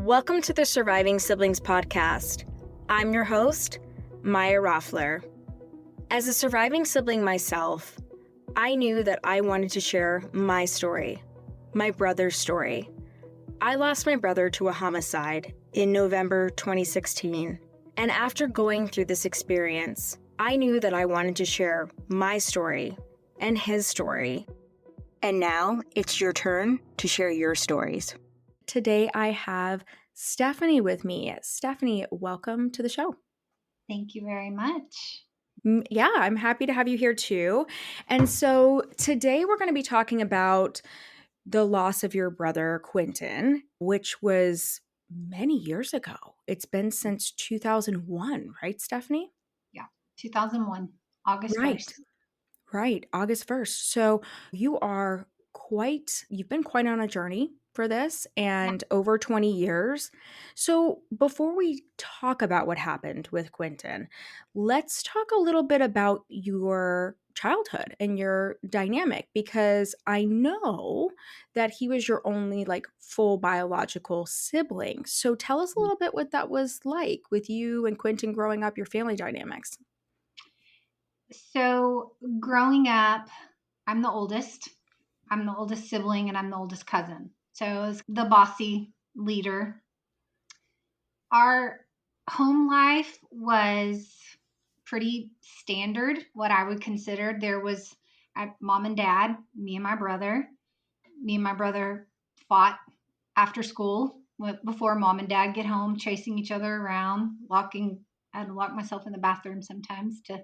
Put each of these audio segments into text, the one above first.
Welcome to the Surviving Siblings podcast. I'm your host, Maya Roffler. As a surviving sibling myself, I knew that I wanted to share my story, my brother's story. I lost my brother to a homicide in November 2016, and after going through this experience, I knew that I wanted to share my story and his story. And now it's your turn to share your stories. Today I have Stephanie with me. Stephanie, welcome to the show. Thank you very much. Yeah, I'm happy to have you here too. And so today we're going to be talking about the loss of your brother, Quentin, which was many years ago. It's been since 2001, right, Stephanie? Yeah, 2001, August Right. 1st. Right, August 1st. So you've been quite on a journey for this and over 20 years. So before we talk about what happened with Quentin, let's talk a little bit about your childhood and your dynamic, because I know that he was your only full biological sibling. So tell us a little bit what that was like with you and Quentin growing up, your family dynamics. So growing up, I'm the oldest. I'm the oldest sibling and I'm the oldest cousin. So I was the bossy leader. Our home life was pretty standard, what I would consider. There was mom and dad, me and my brother. Me and my brother fought after school before mom and dad get home, chasing each other around, I had to lock myself in the bathroom sometimes to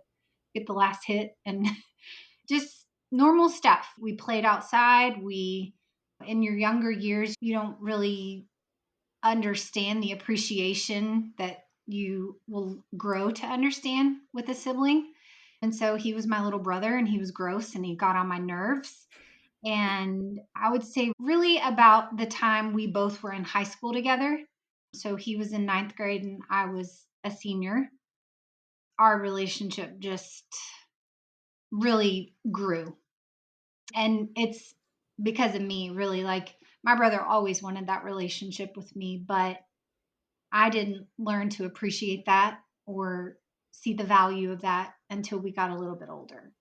get the last hit, and just normal stuff. We played outside. In your younger years, you don't really understand the appreciation that you will grow to understand with a sibling. And so he was my little brother and he was gross and he got on my nerves. And I would say, really, about the time we both were in high school together. So he was in ninth grade and I was a senior. Our relationship just really grew. And it's because of me, really. Like, my brother always wanted that relationship with me, but I didn't learn to appreciate that or see the value of that until we got a little bit older.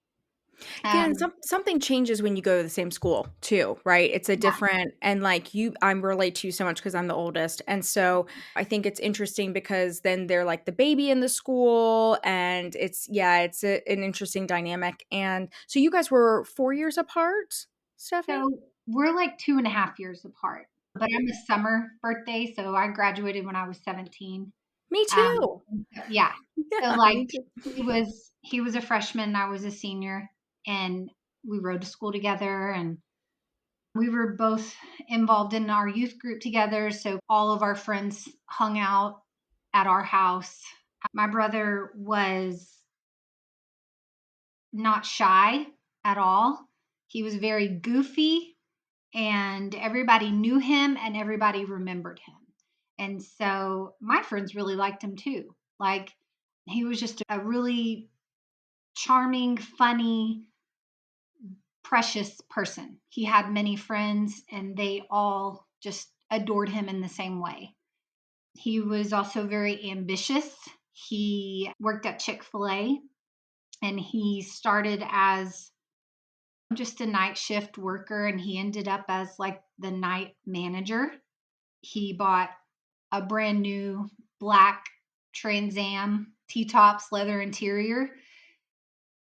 Yeah, and Um, something changes when you go to the same school too, right? It's a different, and I'm relate to you so much because I'm the oldest. And so I think it's interesting because then they're like the baby in the school, and an interesting dynamic. And so you guys were 4 years apart, Stephanie? so we're like 2.5 years apart, but I'm a summer birthday. So I graduated when I was 17. Me Um, too. yeah. So Yeah, like me too. he was a freshman, I was a senior, and we rode to school together and we were both involved in our youth group together. So all of our friends hung out at our house. My brother was not shy at all. He was very goofy and everybody knew him and everybody remembered him. And so my friends really liked him too. Like, he was just a really charming, funny, precious person. He had many friends and they all just adored him in the same way. He was also very ambitious. He worked at Chick-fil-A and he started as just a night shift worker and he ended up as like the night manager. He bought a brand new black Trans Am T-tops leather interior.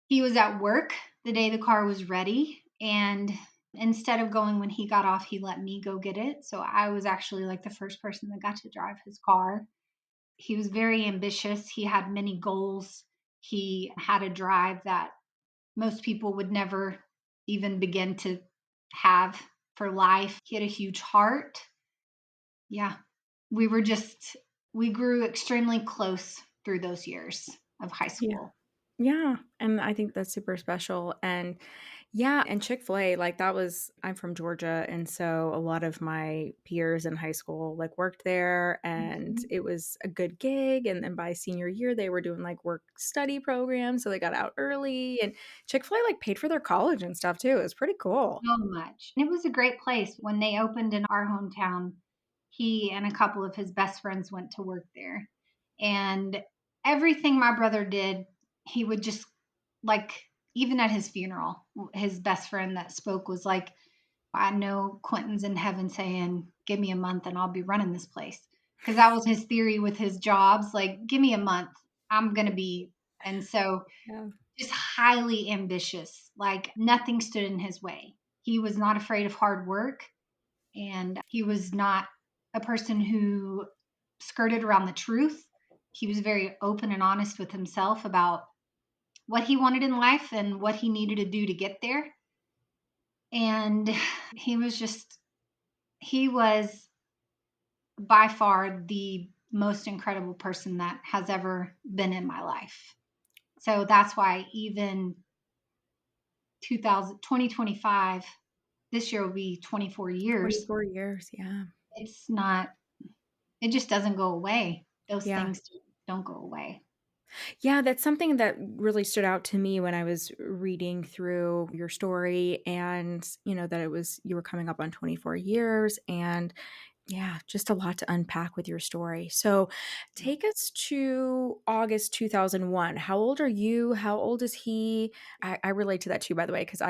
He was at work the day the car was ready, and instead of going when he got off, he let me go get it. So I was actually like the first person that got to drive his car. He was very ambitious. He had many goals. He had a drive that most people would never even begin to have for life. He had a huge heart. Yeah. We were just, we grew extremely close through those years of high Yeah. school. Yeah, and I think that's super special. And yeah, and Chick-fil-A, I'm from Georgia, and so a lot of my peers in high school worked there, and Mhm. it was a good gig. And then by senior year, they were doing work study programs, so they got out early, and Chick-fil-A paid for their college and stuff too. It was pretty cool. So much. And it was a great place when they opened in our hometown. he and a couple of his best friends went to work there. And everything my brother did, he would just like, even at his funeral, his best friend that spoke was like, I know Quentin's in heaven saying, give me a month and I'll be running this place. Because that was his theory with his jobs. Like, give me a month, I'm going to be. And so Yeah. just highly ambitious, like nothing stood in his way. He was not afraid of hard work. And he was not a person who skirted around the truth. He was very open and honest with himself about what he wanted in life and what he needed to do to get there. And he was by far the most incredible person that has ever been in my life. So that's why even 2025, this year will be 24 years. 24 years. Yeah. It's not, it just doesn't go away. Those Yeah. things don't go away. Yeah, that's something that really stood out to me when I was reading through your story, and that you were coming up on 24 years, and yeah, just a lot to unpack with your story. So take us to August 2001. How old are you? How old is he? I relate to that too, by the way, because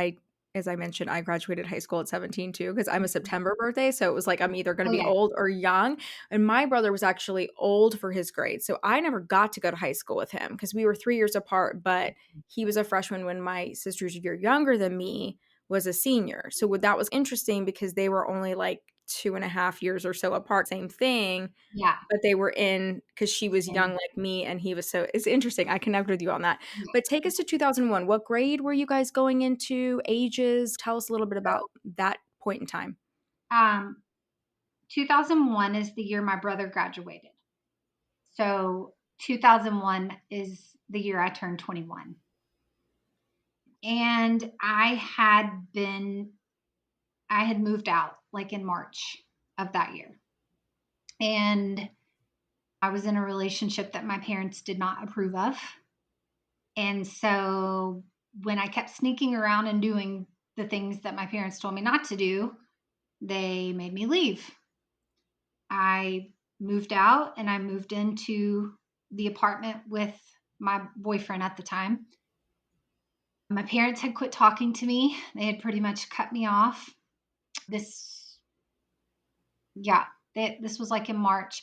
as I mentioned, I graduated high school at 17 too, because I'm a September birthday. So it was like I'm either going Oh, to be yeah. old or young. And my brother was actually old for his grade. So I never got to go to high school with him because we were 3 years apart, but he was a freshman when my sister's a year younger than me was a senior. So that was interesting because they were only like 2.5 years or so apart, same thing, Yeah. but they were in because she was Yeah. young like me and he was it's interesting. I connect with you on that. But take us to 2001. What grade were you guys going into? Ages? Tell us a little bit about that point in time. Um, 2001 is the year my brother graduated. So 2001 is the year I turned 21. And I had moved out like in March of that year. And I was in a relationship that my parents did not approve of. And so when I kept sneaking around and doing the things that my parents told me not to do, they made me leave. I moved out and I moved into the apartment with my boyfriend at the time. My parents had quit talking to me. They had pretty much cut me off. This, yeah, this was like in March.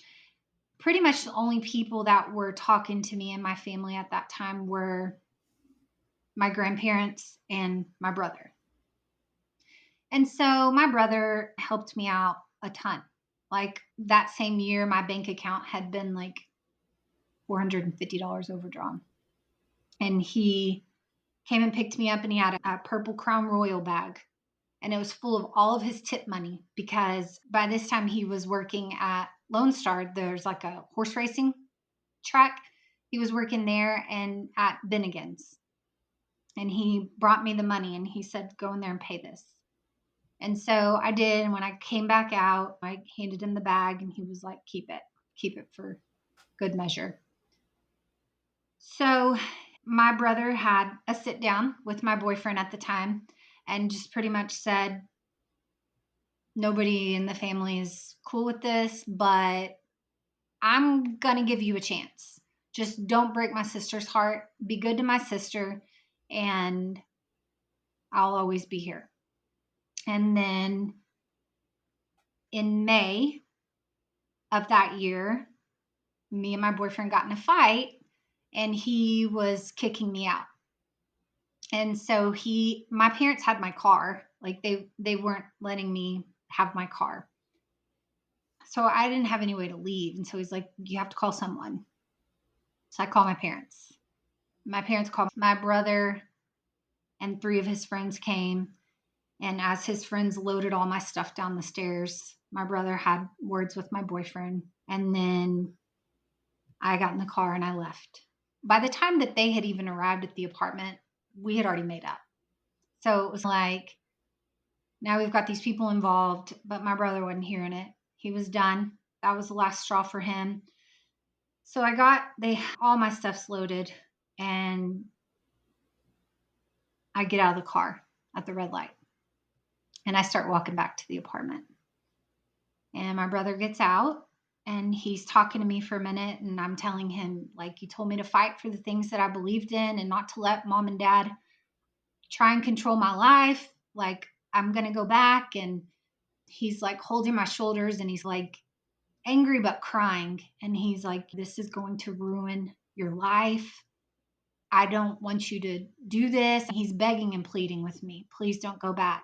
Pretty much the only people that were talking to me and my family at that time were my grandparents and my brother. And so my brother helped me out a ton. Like that same year, my bank account had been like $450 overdrawn. And he came and picked me up and he had a purple Crown Royal bag. And it was full of all of his tip money because by this time he was working at Lone Star. There's like a horse racing track. He was working there and at Bennigan's. And he brought me the money and he said, go in there and pay this. And so I did. And when I came back out, I handed him the bag and he was like, keep it for good measure. So my brother had a sit down with my boyfriend at the time and just pretty much said, nobody in the family is cool with this, but I'm going to give you a chance. Just don't break my sister's heart. Be good to my sister, and I'll always be here. And then in May of that year, me and my boyfriend got in a fight, and he was kicking me out. And so my parents had my car. Like they weren't letting me have my car. So I didn't have any way to leave. And so he's like, you have to call someone. So I called my parents. My parents called my brother, and 3 of his friends came. And as his friends loaded all my stuff down the stairs, my brother had words with my boyfriend. And then I got in the car and I left. By the time that they had even arrived at the apartment, we had already made up. So it was like, now we've got these people involved, but my brother wasn't hearing it. He was done. That was the last straw for him. So all my stuff's loaded, and I get out of the car at the red light and I start walking back to the apartment. And my brother gets out and he's talking to me for a minute. And I'm telling him, like, you told me to fight for the things that I believed in and not to let mom and dad try and control my life. Like, I'm going to go back. And he's like holding my shoulders and he's like angry but crying. And he's like, this is going to ruin your life. I don't want you to do this. He's begging and pleading with me. Please don't go back.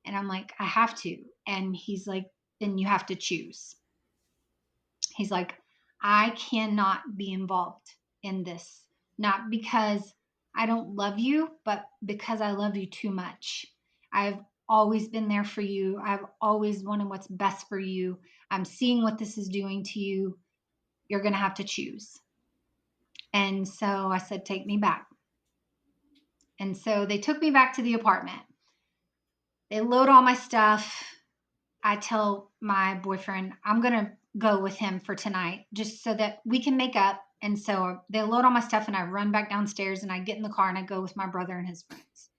And I'm like, I have to. And he's like, then you have to choose. He's like, I cannot be involved in this, not because I don't love you, but because I love you too much. I've always been there for you. I've always wanted what's best for you. I'm seeing what this is doing to you. You're going to have to choose. And so I said, take me back. And so they took me back to the apartment. They load all my stuff. I tell my boyfriend, I'm going to go with him for tonight just so that we can make up. And so they load all my stuff and I run back downstairs and I get in the car and I go with my brother and his friends.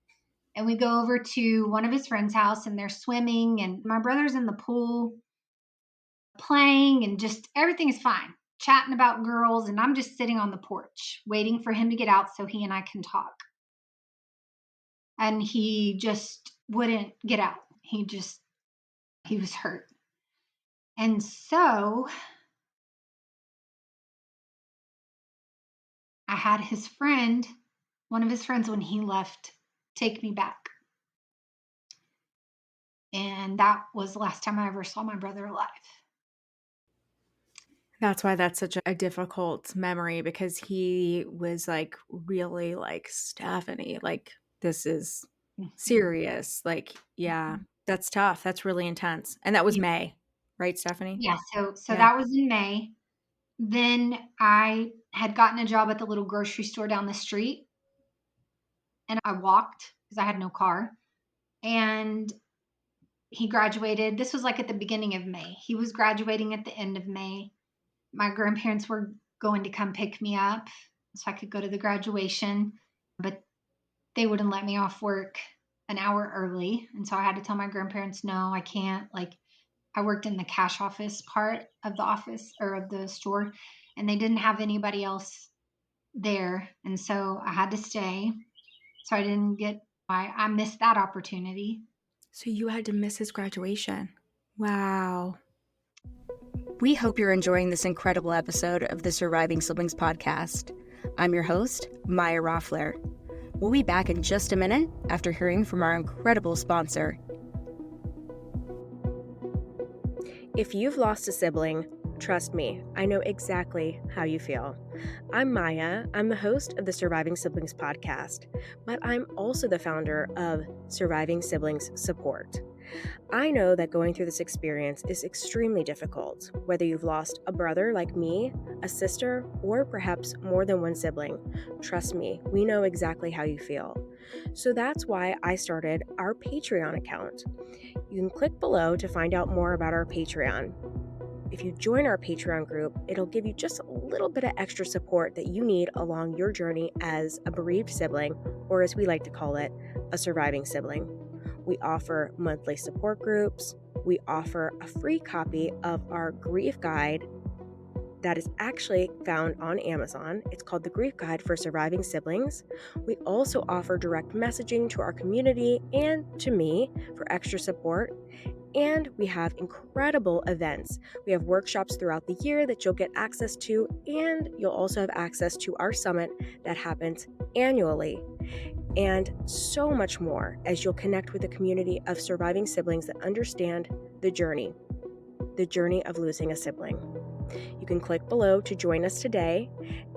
And we go over to one of his friends' house and they're swimming and my brother's in the pool playing and just everything is fine, chatting about girls. And I'm just sitting on the porch waiting for him to get out so he and I can talk. And he just wouldn't get out. He was hurt. And so I had one of his friends when he left, take me back. And that was the last time I ever saw my brother alive. That's why that's such a difficult memory, because he was like really like, Stephanie, like this is serious. Like, yeah, that's tough. That's really intense. And that was May, right, Stephanie? Yeah. So Yeah. that was in May. Then I had gotten a job at the little grocery store down the street and I walked because I had no car. And he graduated. This was like at the beginning of May. He was graduating at the end of May. My grandparents were going to come pick me up so I could go to the graduation, but they wouldn't let me off work an hour early. And so I had to tell my grandparents, no, I can't. Like, I worked in the cash office part of the office or of the store, and they didn't have anybody else there. And so I had to stay. So I missed that opportunity. So you had to miss his graduation. Wow. We hope you're enjoying this incredible episode of the Surviving Siblings podcast. I'm your host, Maya Roffler. We'll be back in just a minute after hearing from our incredible sponsor. If you've lost a sibling, trust me, I know exactly how you feel. I'm Maya. I'm the host of the Surviving Siblings podcast, but I'm also the founder of Surviving Siblings Support. I know that going through this experience is extremely difficult, whether you've lost a brother like me, a sister, or perhaps more than one sibling. Trust me, we know exactly how you feel. So that's why I started our Patreon account. You can click below to find out more about our Patreon. If you join our Patreon group, it'll give you just a little bit of extra support that you need along your journey as a bereaved sibling, or as we like to call it, a surviving sibling. We offer monthly support groups. We offer a free copy of our grief guide that is actually found on Amazon. It's called the Grief Guide for Surviving Siblings. We also offer direct messaging to our community and to me for extra support. And we have incredible events. We have workshops throughout the year that you'll get access to, and you'll also have access to our summit that happens annually. And so much more as you'll connect with a community of surviving siblings that understand the journey of losing a sibling. You can click below to join us today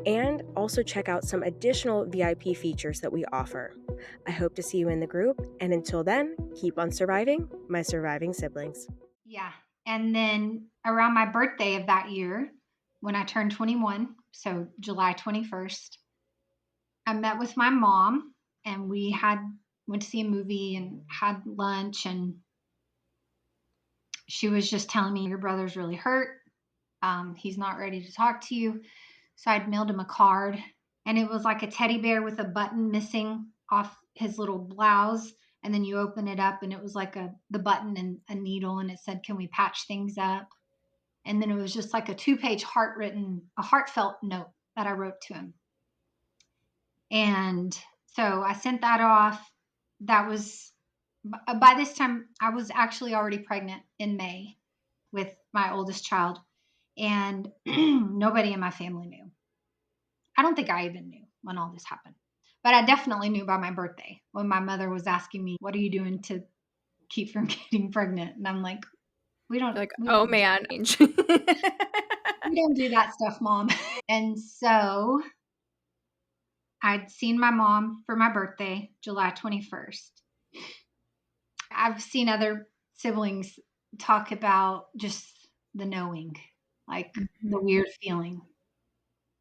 and also check out some additional VIP features that we offer. I hope to see you in the group, and until then, keep on surviving, my surviving siblings. Yeah. And then around my birthday of that year, when I turned 21, so July 21st, I met with my mom and we went to see a movie and had lunch, and she was just telling me, your brother's really hurt. He's not ready to talk to you. So I'd mailed him a card, and it was like a teddy bear with a button missing off his little blouse, And then you open it up and it was like the button and a needle, and it said, "Can we patch things up?" And then it was just like a 2-page heartfelt note that I wrote to him. And so I sent that off. That was, by this time, I was actually already pregnant in May with my oldest child. And nobody in my family knew. I don't think I even knew when all this happened. But I definitely knew by my birthday when my mother was asking me, "What are you doing to keep from getting pregnant?" And I'm like, we don't man. we don't do that stuff, Mom. And so I'd seen my mom for my birthday, July 21st. I've seen other siblings talk about just the knowing, like the weird feeling.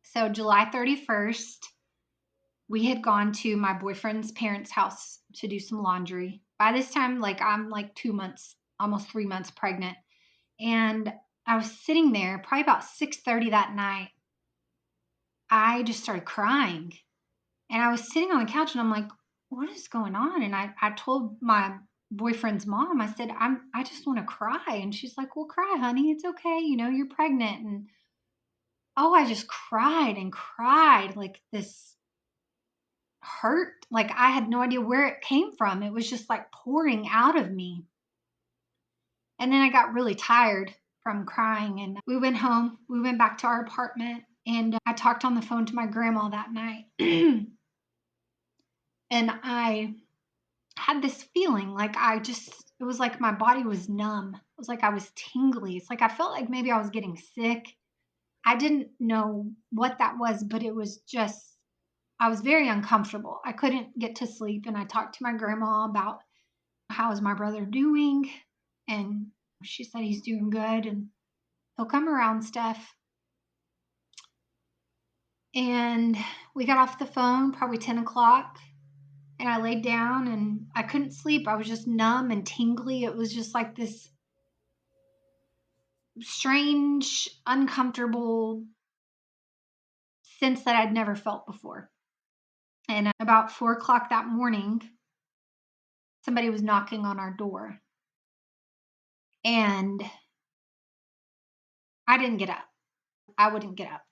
So July 31st, we had gone to my boyfriend's parents' house to do some laundry. By this time, like I'm like 2 months, almost 3 months pregnant. And I was sitting there probably about 6:30 that night. I just started crying. And I was sitting on the couch and I'm like, what is going on? And I told my boyfriend's mom, I said, I just want to cry. And she's like, well, cry, honey. It's okay. You know, you're pregnant. And oh, I just cried and cried, like this hurt. Like I had no idea where it came from. It was just like pouring out of me. And then I got really tired from crying, and we went home. We went back to our apartment, and I talked on the phone to my grandma that night. And I had this feeling like it was like my body was numb. It was like I was tingly. It's like I felt like maybe I was getting sick. I didn't know what that was, but it was just, I was very uncomfortable. I couldn't get to sleep. And I talked to my grandma about how is my brother doing. And she said he's doing good and he'll come around, Steph. And we got off the phone probably 10 o'clock. And I laid down and I couldn't sleep. I was just numb and tingly. It was just like this strange, uncomfortable sense that I'd never felt before. And about 4 o'clock that morning, somebody was knocking on our door. And I didn't get up. I wouldn't get up.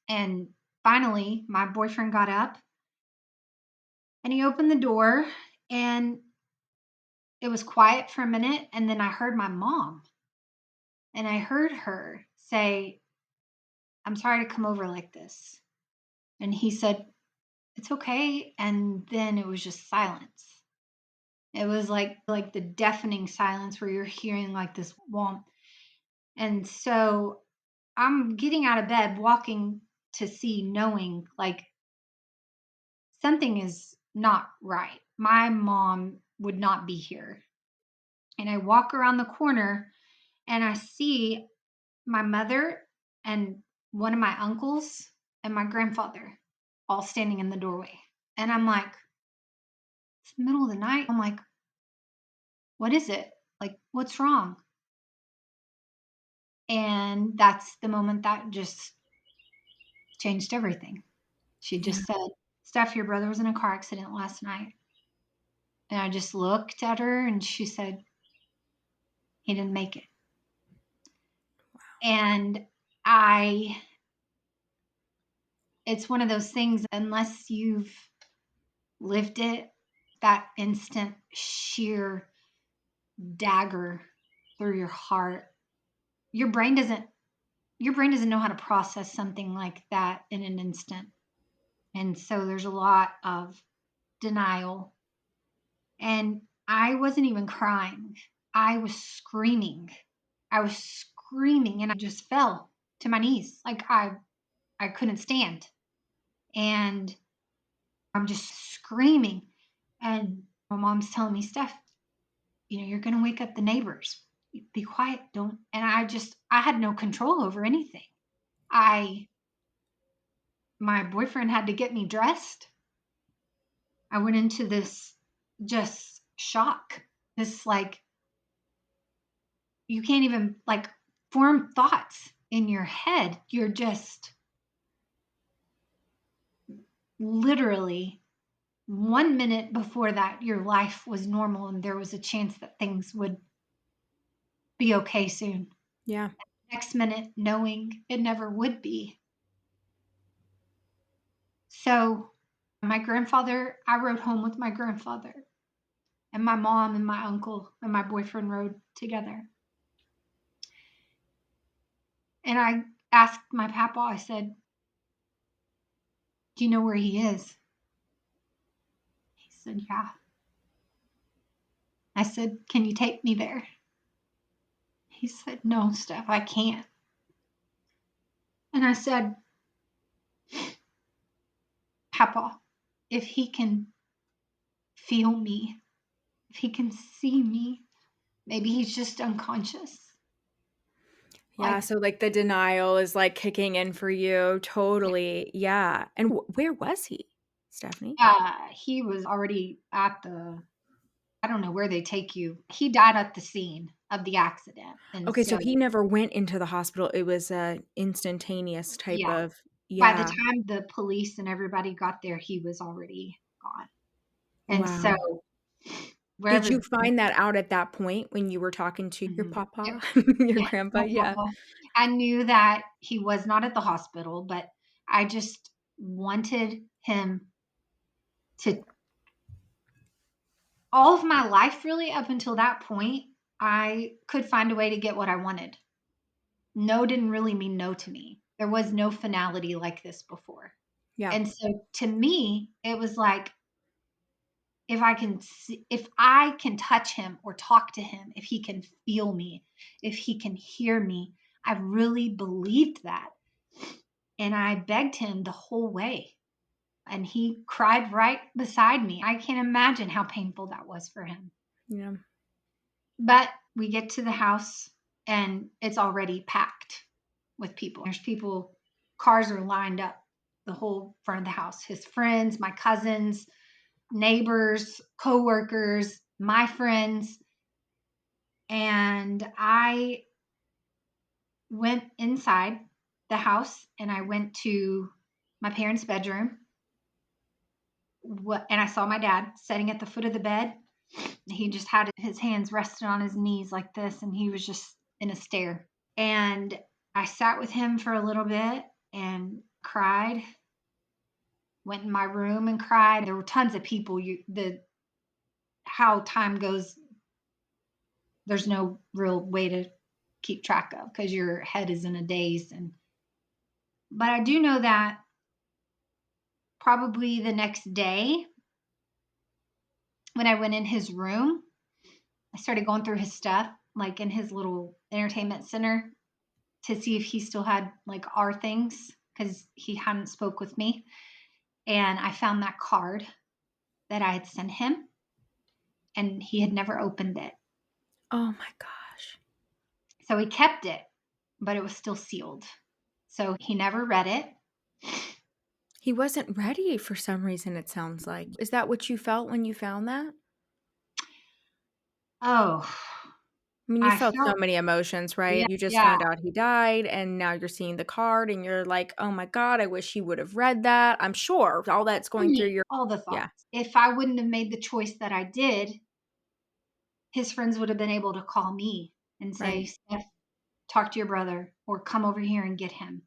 And finally, my boyfriend got up and he opened the door, and it was quiet for a minute. And then I heard my mom, and I heard her say, "I'm sorry to come over like this." And he said, "It's okay." And then it was just silence. It was like the deafening silence where you're hearing like this womp. And so I'm getting out of bed, walking to see, knowing like something is not right. My mom would not be here. And I walk around the corner and I see my mother and one of my uncles and my grandfather all standing in the doorway. And I'm like, it's the middle of the night. I'm like, what is it? Like, what's wrong? And that's the moment that just changed everything. She just said, "Steph, your brother was in a car accident last night." And I just looked at her and she said, "He didn't make it." And it's one of those things, unless you've lived it, that instant sheer dagger through your heart, your brain doesn't know how to process something like that in an instant. And so there's a lot of denial. And I wasn't even crying. I was screaming. And I just fell to my knees. Like I couldn't stand. And I'm just screaming. And my mom's telling me, "Steph, you're going to wake up the neighbors. Be quiet. Don't." And I had no control over anything. My boyfriend had to get me dressed. I went into this just shock. This like, you can't even like form thoughts in your head. You're just literally 1 minute before that, your life was normal and there was a chance that things would be okay soon. Yeah. Next minute, knowing it never would be. So, my grandfather, I rode home with my grandfather, and my mom and my uncle and my boyfriend rode together. And I asked my papa, I said, "Do you know where he is?" He said, "Yeah." I said, "Can you take me there?" He said, "No, Steph, I can't." And I said, "Papa, if he can feel me, if he can see me, maybe he's just unconscious." Yeah, Like, so, like, the denial is, like, kicking in for you, totally, yeah, and where was he, Stephanie? he was already at the, I don't know where they take you. He died at the scene of the accident, and Okay, so so he never went into the hospital, it was a instantaneous type yeah, of by the yeah, time the police and everybody got there, he was already gone. And so wow. Did you wherever. find that out at that point when you were talking to your Mhm. Yep, papa, your yeah, grandpa? my Yeah. papa. I knew that he was not at the hospital, but I just wanted him to, all of my life really up until that point, I could find a way to get what I wanted. No didn't really mean no to me. There was no finality like this before. Yeah. And so to me, it was like, if I can touch him or talk to him, if he can feel me, if he can hear me, I really believed that. And I begged him the whole way. And he cried right beside me. I can't imagine how painful that was for him. Yeah. But we get to the house and it's already packed with people. There's people, cars are lined up the whole front of the house. His friends, my cousins, neighbors, coworkers, my friends. And I went inside the house and I went to my parents' bedroom. And I saw my dad sitting at the foot of the bed. He just had his hands rested on his knees like this, and he was just in a stare. And I sat with him for a little bit and cried, went in my room and cried. There were tons of people. How time goes, there's no real way to keep track of because your head is in a daze. But I do know that probably the next day when I went in his room, I started going through his stuff, like in his little entertainment center, to see if he still had like our things because he hadn't spoke with me. And I found that card that I had sent him, and he had never opened it. Oh my gosh. So he kept it, but it was still sealed. So he never read it. He wasn't ready for some reason, it sounds like. Is that what you felt when you found that? Oh, I mean, you I felt so felt, many emotions, yeah, right? You just yeah. found out he died, and now you're seeing the card, and you're like, "Oh my god, I wish he would have read that." I'm sure all that's I going through mean, your all the yeah, thoughts. If I wouldn't have made the choice that I did, his friends would have been able to call me and say, right. "Steph, talk to your brother or come over here and get him."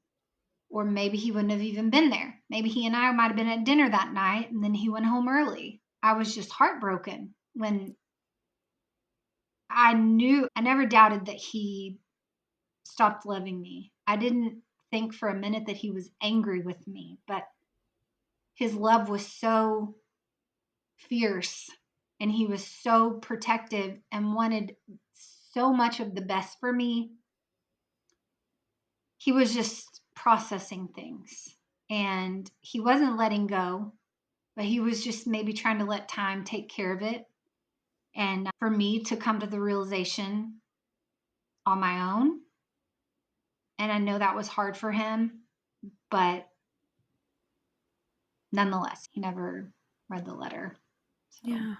Or maybe he wouldn't have even been there. Maybe he and I might have been at dinner that night and then he went home early. I was just heartbroken when I knew, I never doubted that he stopped loving me. I didn't think for a minute that he was angry with me, but his love was so fierce and he was so protective and wanted so much of the best for me. He was just processing things and he wasn't letting go, but he was just maybe trying to let time take care of it. And for me to come to the realization on my own. And I know that was hard for him, but nonetheless, he never read the letter. So, Yeah.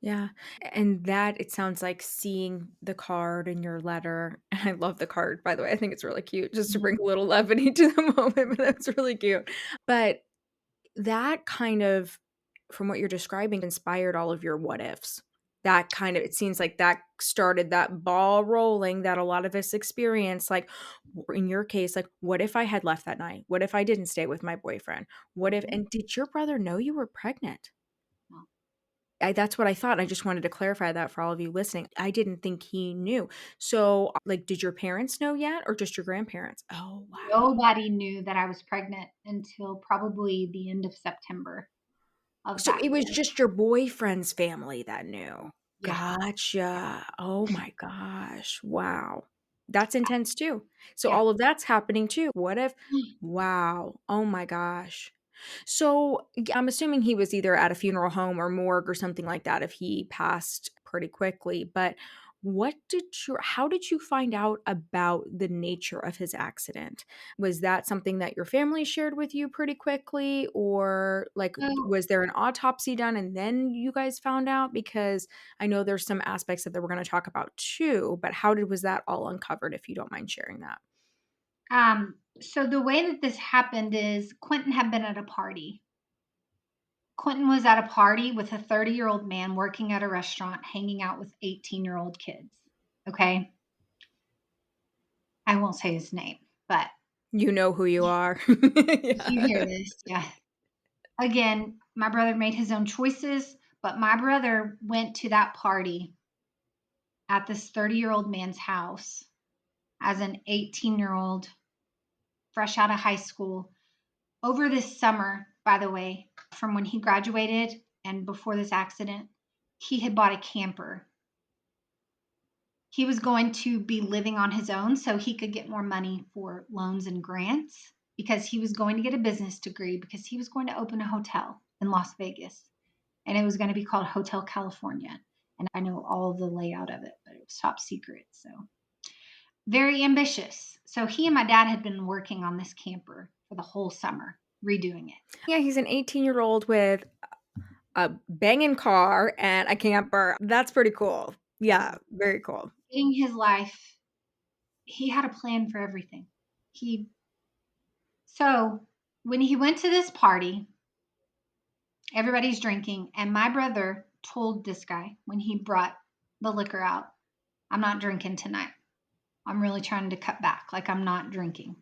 Yeah, and that it sounds like seeing the card in your letter and I love the card, by the way, I think it's really cute just to mhm, bring a little levity to the moment, but that's really cute. But that kind of from what you're describing, inspired all of your what ifs. That kind of, it seems like that started that ball rolling that a lot of us experience. Like in your case, like, what if I had left that night? What if I didn't stay with my boyfriend? What if, and did your brother know you were pregnant? No. That's what I thought. I just wanted to clarify that for all of you listening. I didn't think he knew. So, like, did your parents know yet or just your grandparents? Oh, wow. Nobody knew that I was pregnant until probably the end of September of So that it was year. just your boyfriend's family that knew. Yeah. Gotcha. Oh my gosh. Wow. That's intense too. So Yeah. all of that's happening too. What if, wow. Oh my gosh. So I'm assuming he was either at a funeral home or morgue or something like that if he passed pretty quickly. But how did you find out about the nature of his accident? Was that something that your family shared with you pretty quickly, or like So, was there an autopsy done and then you guys found out? Because I know there's some aspects that we're going to talk about too, but was that all uncovered, if you don't mind sharing that? so the way that this happened is Quentin had been at a party. Quentin was at a party with a 30-year-old man working at a restaurant, hanging out with 18-year-old kids. Okay. I won't say his name, but You know who you are. if you hear Yeah. this, yeah. Again, my brother made his own choices, but my brother went to that party at this 30-year-old man's house as an 18-year-old, fresh out of high school. Over this summer, by the way, from when he graduated and before this accident, he had bought a camper. He was going to be living on his own so he could get more money for loans and grants because he was going to get a business degree because he was going to open a hotel in Las Vegas and it was going to be called Hotel California. And I know all the layout of it, but it was top secret. So very ambitious. So he and my dad had been working on this camper for the whole summer, redoing it. Yeah, he's an 18-year-old with a banging car and a camper. That's pretty cool. Yeah, very cool. Getting his life, he had a plan for everything. He so when he went to this party, everybody's drinking, and my brother told this guy when he brought the liquor out, I'm not drinking tonight. I'm really trying to cut back. Like, I'm not drinking.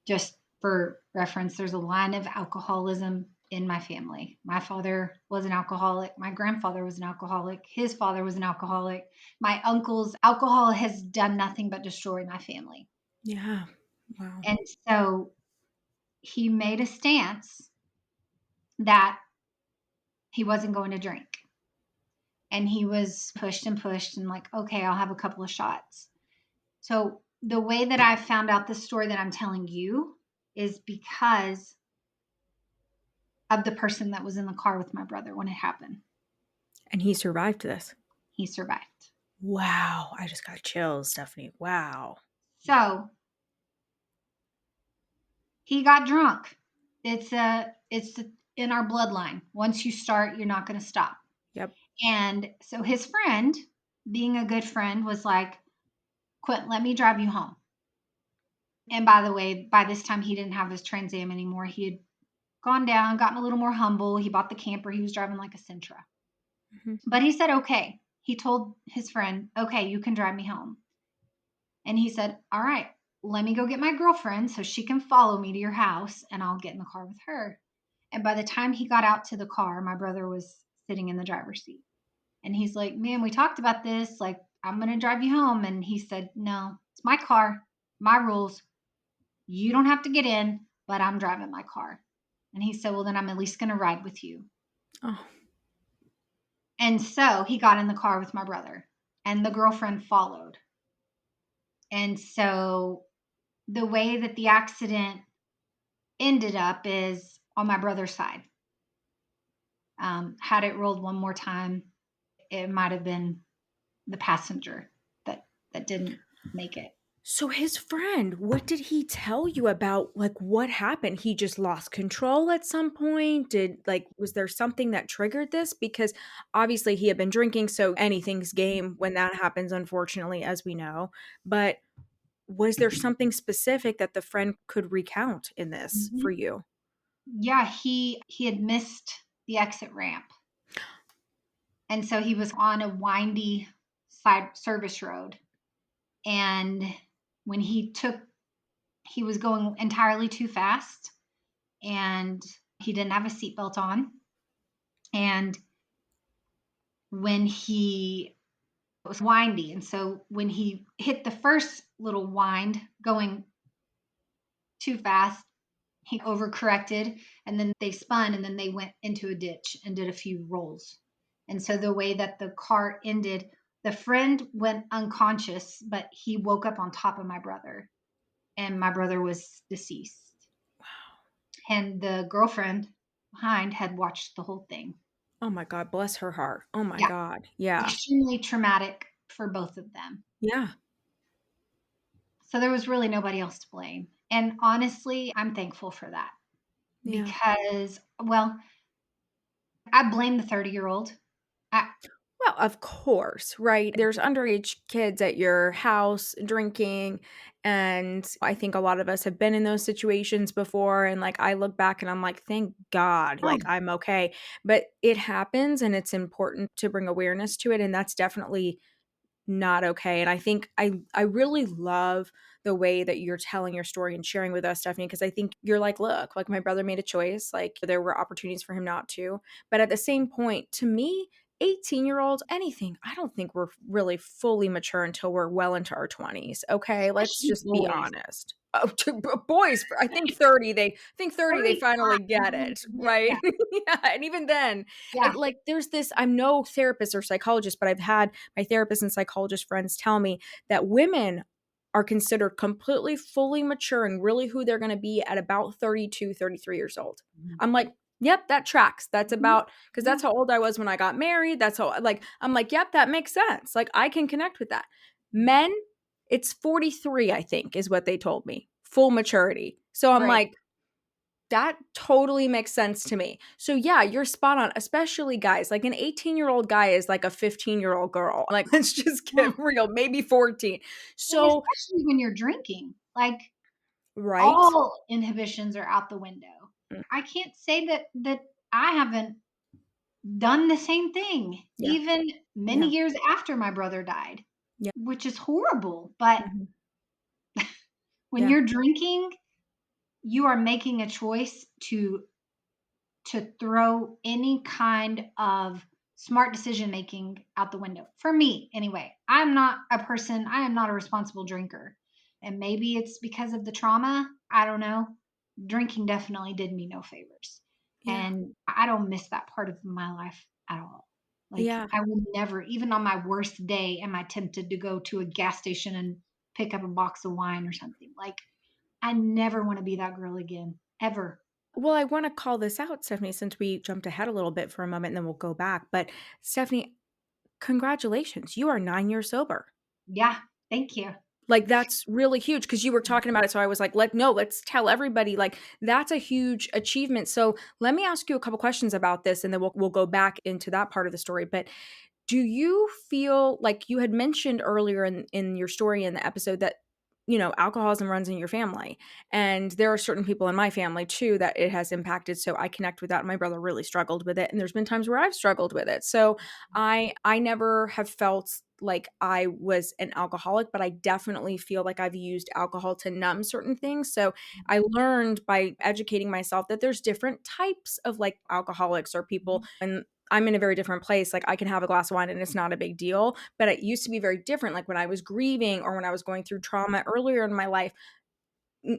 Just for reference, there's a line of alcoholism in my family. My father was an alcoholic. My grandfather was an alcoholic. His father was an alcoholic. My uncle's alcohol has done nothing but destroy my family. Yeah. Wow. And so he made a stance that he wasn't going to drink. And he was pushed and pushed and like, okay, I'll have a couple of shots. So the way that I found out the story that I'm telling you is because of the person that was in the car with my brother when it happened. And he survived this. He survived. Wow. I just got chills, Stephanie. Wow. So he got drunk. It's in our bloodline. Once you start, you're not going to stop. Yep. And so his friend, being a good friend, was like, Quentin, let me drive you home. And by the way, by this time he didn't have his Trans Am anymore. He had gone down, gotten a little more humble. He bought the camper. He was driving like a Sentra. Mm-hmm. But he said, okay. He told his friend, okay, you can drive me home. And he said, all right, let me go get my girlfriend so she can follow me to your house and I'll get in the car with her. And by the time he got out to the car, my brother was sitting in the driver's seat. And he's like, man, we talked about this. Like, I'm going to drive you home. And he said, no, it's my car, my rules. You don't have to get in, but I'm driving my car. And he said, well, then I'm at least going to ride with you. Oh. And so he got in the car with my brother and the girlfriend followed. And so the way that the accident ended up is on my brother's side. Had it rolled one more time, it might have been the passenger that didn't make it. So his friend, what did he tell you about, like, what happened? He just lost control at some point? Was there something that triggered this? Because obviously he had been drinking, so anything's game when that happens, unfortunately, as we know. But was there something specific that the friend could recount in this Mm-hmm. for you? Yeah, he had missed the exit ramp. And so he was on a windy side service road. And when he was going entirely too fast, and he didn't have a seatbelt on. And when it was windy. And so when he hit the first little wind going too fast, he overcorrected, and then they spun, and then they went into a ditch and did a few rolls. And so the way that the car ended, the friend went unconscious, but he woke up on top of my brother, and my brother was deceased. Wow. And the girlfriend behind had watched the whole thing. Oh my God, bless her heart. Oh my Yeah. God. Yeah. Extremely traumatic for both of them. Yeah. So there was really nobody else to blame. And honestly, I'm thankful for that. Yeah. Because, well, I blame the 30-year-old. Well, of course, right? There's underage kids at your house drinking. And I think a lot of us have been in those situations before. And like, I look back and I'm like, thank God, like, I'm okay. But it happens and it's important to bring awareness to it. And that's definitely not okay. And I think I really love the way that you're telling your story and sharing with us, Stephanie, because I think you're like, look, like my brother made a choice, like there were opportunities for him not to. But at the same point, to me, 18-year-olds, anything, I don't think we're really fully mature until we're well into our 20s. Okay, let's Especially just be boys. honest. Oh, boys, I think 30, they 30, finally get it, right? yeah, Yeah, and even then, yeah. like there's this, I'm no therapist or psychologist, but I've had my therapist and psychologist friends tell me that women are considered completely fully mature and really who they're going to be at about 32, 33 years old. I'm like, yep, that tracks. That's about, because Yeah. that's how old I was when I got married. That's how, like, I'm like, yep, that makes sense. Like, I can connect with that. Men, it's 43, I think, is what they told me, full maturity. So I'm Right. like, that totally makes sense to me. So yeah, you're spot on, especially guys. Like an 18-year-old guy is like a 15-year-old girl. Like, let's just Yeah. get real, maybe 14. And So, especially when you're drinking, like right? all inhibitions are out the window. Mm, I can't say that I haven't done the same thing, yeah, even many yeah, years after my brother died, yeah, which is horrible. But mhm, when yeah, you're drinking, you are making a choice to throw any kind of smart decision making out the window. For me, anyway, I am not a responsible drinker. And maybe it's because of the trauma. I don't know. Drinking definitely did me no favors. yeah, And I don't miss that part of my life at all. Like, yeah. I will never, even on my worst day, am I tempted to go to a gas station and pick up a box of wine or something. Like, I never want to be that girl again, ever. Well, I want to call this out, Stephanie, since we jumped ahead a little bit for a moment and then we'll go back. But Stephanie, congratulations. You are 9 years sober. Yeah, thank you. Like, that's really huge because you were talking about it. So I was like, let's tell everybody, like, that's a huge achievement. So let me ask you a couple questions about this and then we'll go back into that part of the story. But do you feel like you had mentioned earlier in your story in the episode that, alcoholism runs in your family? And there are certain people in my family too that it has impacted. So I connect with that. My brother really struggled with it. And there's been times where I've struggled with it. So I never have felt like I was an alcoholic, but I definitely feel like I've used alcohol to numb certain things. So I learned by educating myself that there's different types of like alcoholics or people. And I'm in a very different place. Like I can have a glass of wine and it's not a big deal, but it used to be very different. Like when I was grieving or when I was going through trauma earlier in my life,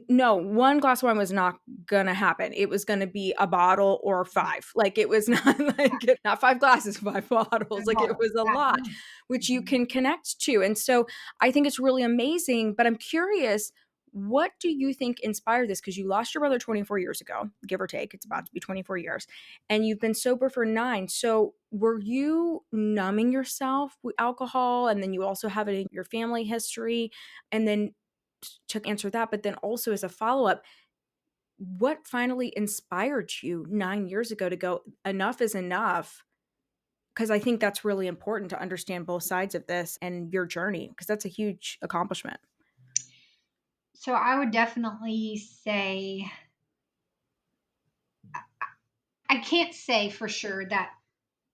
no, one glass of wine was not gonna happen. It was gonna be a bottle or five. Like it was not like not five glasses, five bottles. Like it was a lot, which you can connect to. And so I think it's really amazing. But I'm curious, what do you think inspired this? Because you lost your brother 24 years ago, give or take. It's about to be 24 years, and you've been sober for 9. So were you numbing yourself with alcohol, and then you also have it in your family history, and then to answer that, but then also as a follow-up, what finally inspired you 9 years ago to go, enough is enough? Because I think that's really important to understand both sides of this and your journey, because that's a huge accomplishment. So I would definitely say I can't say for sure that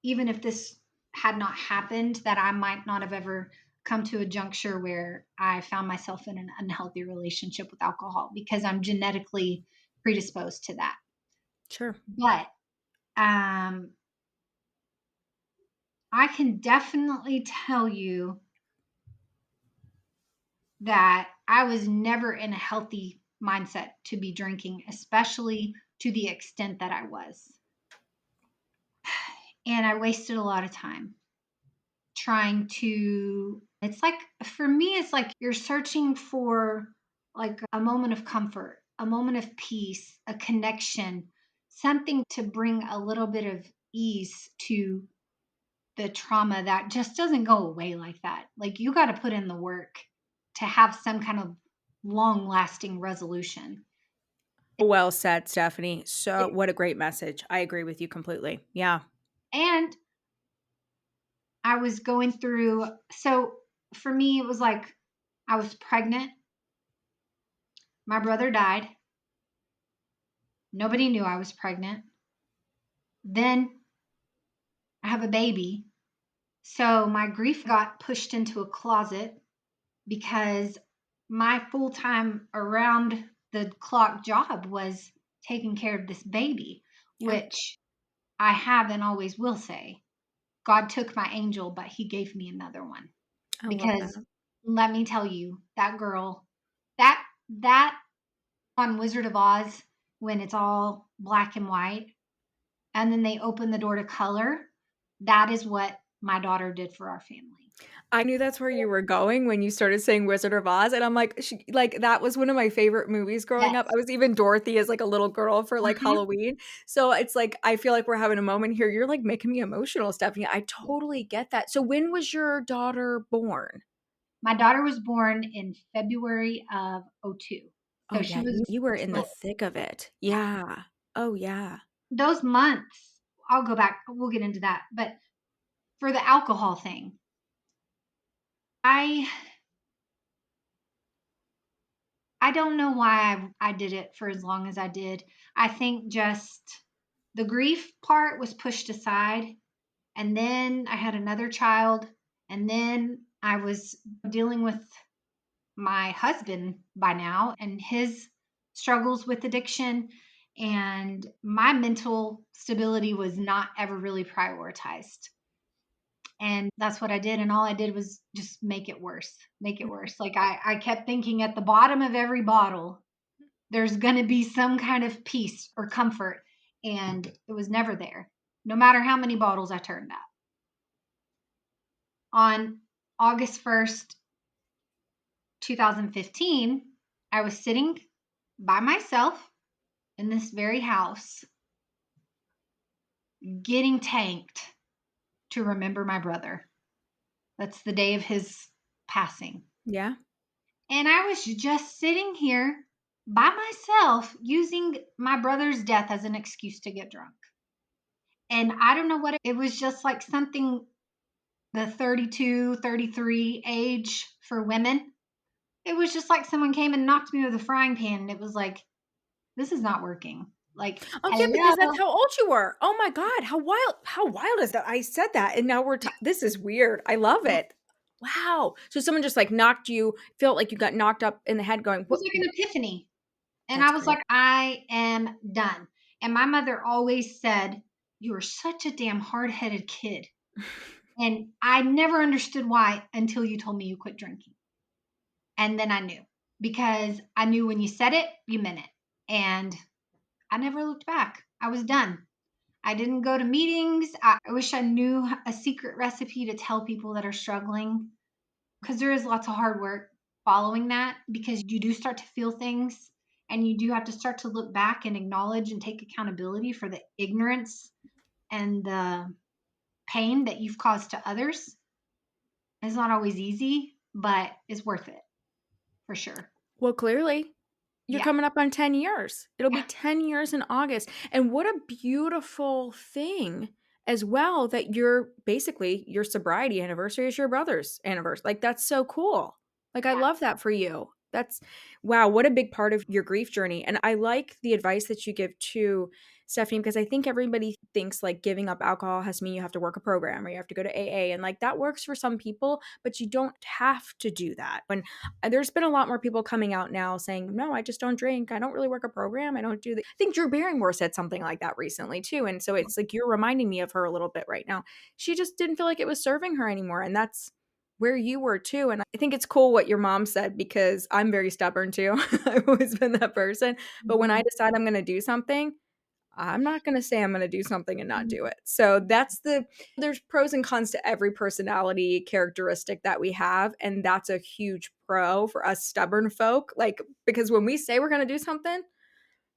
even if this had not happened, that I might not have ever come to a juncture where I found myself in an unhealthy relationship with alcohol because I'm genetically predisposed to that. Sure. But I can definitely tell you that I was never in a healthy mindset to be drinking, especially to the extent that I was. And I wasted a lot of time trying to, it's like, for me, it's like you're searching for like a moment of comfort, a moment of peace, a connection, something to bring a little bit of ease to the trauma that just doesn't go away like that. Like you got to put in the work to have some kind of long lasting resolution. Well said, Stephanie. So, It, what a great message. I agree with you completely. Yeah. and I was going through, so for me, it was like I was pregnant. My brother died. Nobody knew I was pregnant. Then I have a baby. So my grief got pushed into a closet because my full time around the clock job was taking care of this baby, Yeah. which I have and always will say God took my angel, but he gave me another one. I love that. Because let me tell you, that girl, that on Wizard of Oz, when it's all black and white, and then they open the door to color, that is what my daughter did for our family. I knew that's where you were going when you started saying Wizard of Oz, and I'm like, like that was one of my favorite movies growing up. Yes. I was even Dorothy as like a little girl for like Mhm. Halloween. So it's like I feel like we're having a moment here. You're like making me emotional, Stephanie. I totally get that. So when was your daughter born? My daughter was born in February of '02. Oh So she yeah, was you were in the little. thick of it. Yeah. Yeah. Oh yeah. Those months, I'll go back, we'll get into that. But for the alcohol thing, I I don't know why I did it for as long as I did. I think just the grief part was pushed aside. And then I had another child. And then I was dealing with my husband by now and his struggles with addiction. And my mental stability was not ever really prioritized. And that's what I did. And all I did was just make it worse, make it worse. Like I kept thinking at the bottom of every bottle, there's going to be some kind of peace or comfort. And it was never there, no matter how many bottles I turned up. On August 1st, 2015, I was sitting by myself in this very house getting tanked to remember my brother. That's the day of his passing. Yeah. And I was just sitting here by myself using my brother's death as an excuse to get drunk. And I don't know what it was, just like something, the 32, 33 age for women. It was just like someone came and knocked me with a frying pan. And it was like, this is not working. Like, Oh yeah, because that's hello. how old you were. Oh my God, how wild is that? I said that, and now this is weird. I love It it. Wow. So someone just like knocked you, felt like you got knocked up in the head, going, was "What?" like an epiphany. And That's I was great. like, I am done. And my mother always said, you are such a damn hard headed kid. And I never understood why until you told me you quit drinking. And then I knew, because I knew when you said it, you meant it. And I never looked back. I was done. I didn't go to meetings. I wish I knew a secret recipe to tell people that are struggling, because there is lots of hard work following that, because you do start to feel things and you do have to start to look back and acknowledge and take accountability for the ignorance and the pain that you've caused to others. It's not always easy, but it's worth it for sure. Well, clearly, you're Yeah. coming up on 10 years. It'll be Yeah. 10 years in August. And what a beautiful thing as well that you're basically your sobriety anniversary is your brother's anniversary. Like that's so cool. Like I Yeah. love that for you. That's wow, what a big part of your grief journey. And I like the advice that you give to Stephanie, because I think everybody thinks like giving up alcohol has to mean you have to work a program or you have to go to AA. And like that works for some people, but you don't have to do that. When there's been a lot more people coming out now saying, no, I just don't drink. I don't really work a program. I don't do that. I think Drew Barrymore said something like that recently too. And so it's like you're reminding me of her a little bit right now. She just didn't feel like it was serving her anymore. And that's where you were too. And I think it's cool what your mom said, because I'm very stubborn too. I've always been that person. But when I Mhm. decide I'm going to do something, I'm not going to say I'm going to do something and not do it. So there's pros and cons to every personality characteristic that we have. And that's a huge pro for us stubborn folk. Like, because when we say we're going to do something,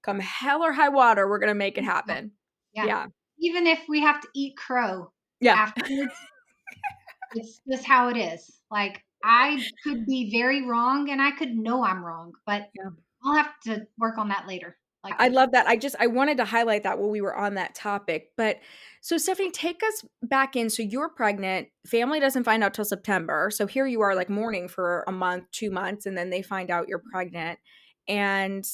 come hell or high water, we're going to make it Yeah. happen. Yeah. Yeah. Even if we have to eat crow Yeah. afterwards, it's just how it is. Like I could be very wrong and I could know I'm wrong, but Yeah. I'll have to work on that later. Like, I love that. I wanted to highlight that while we were on that topic. But so Stephanie, take us back in. So you're pregnant. Family doesn't find out till September. So here you are like mourning for a month, 2 months, and then they find out you're pregnant. And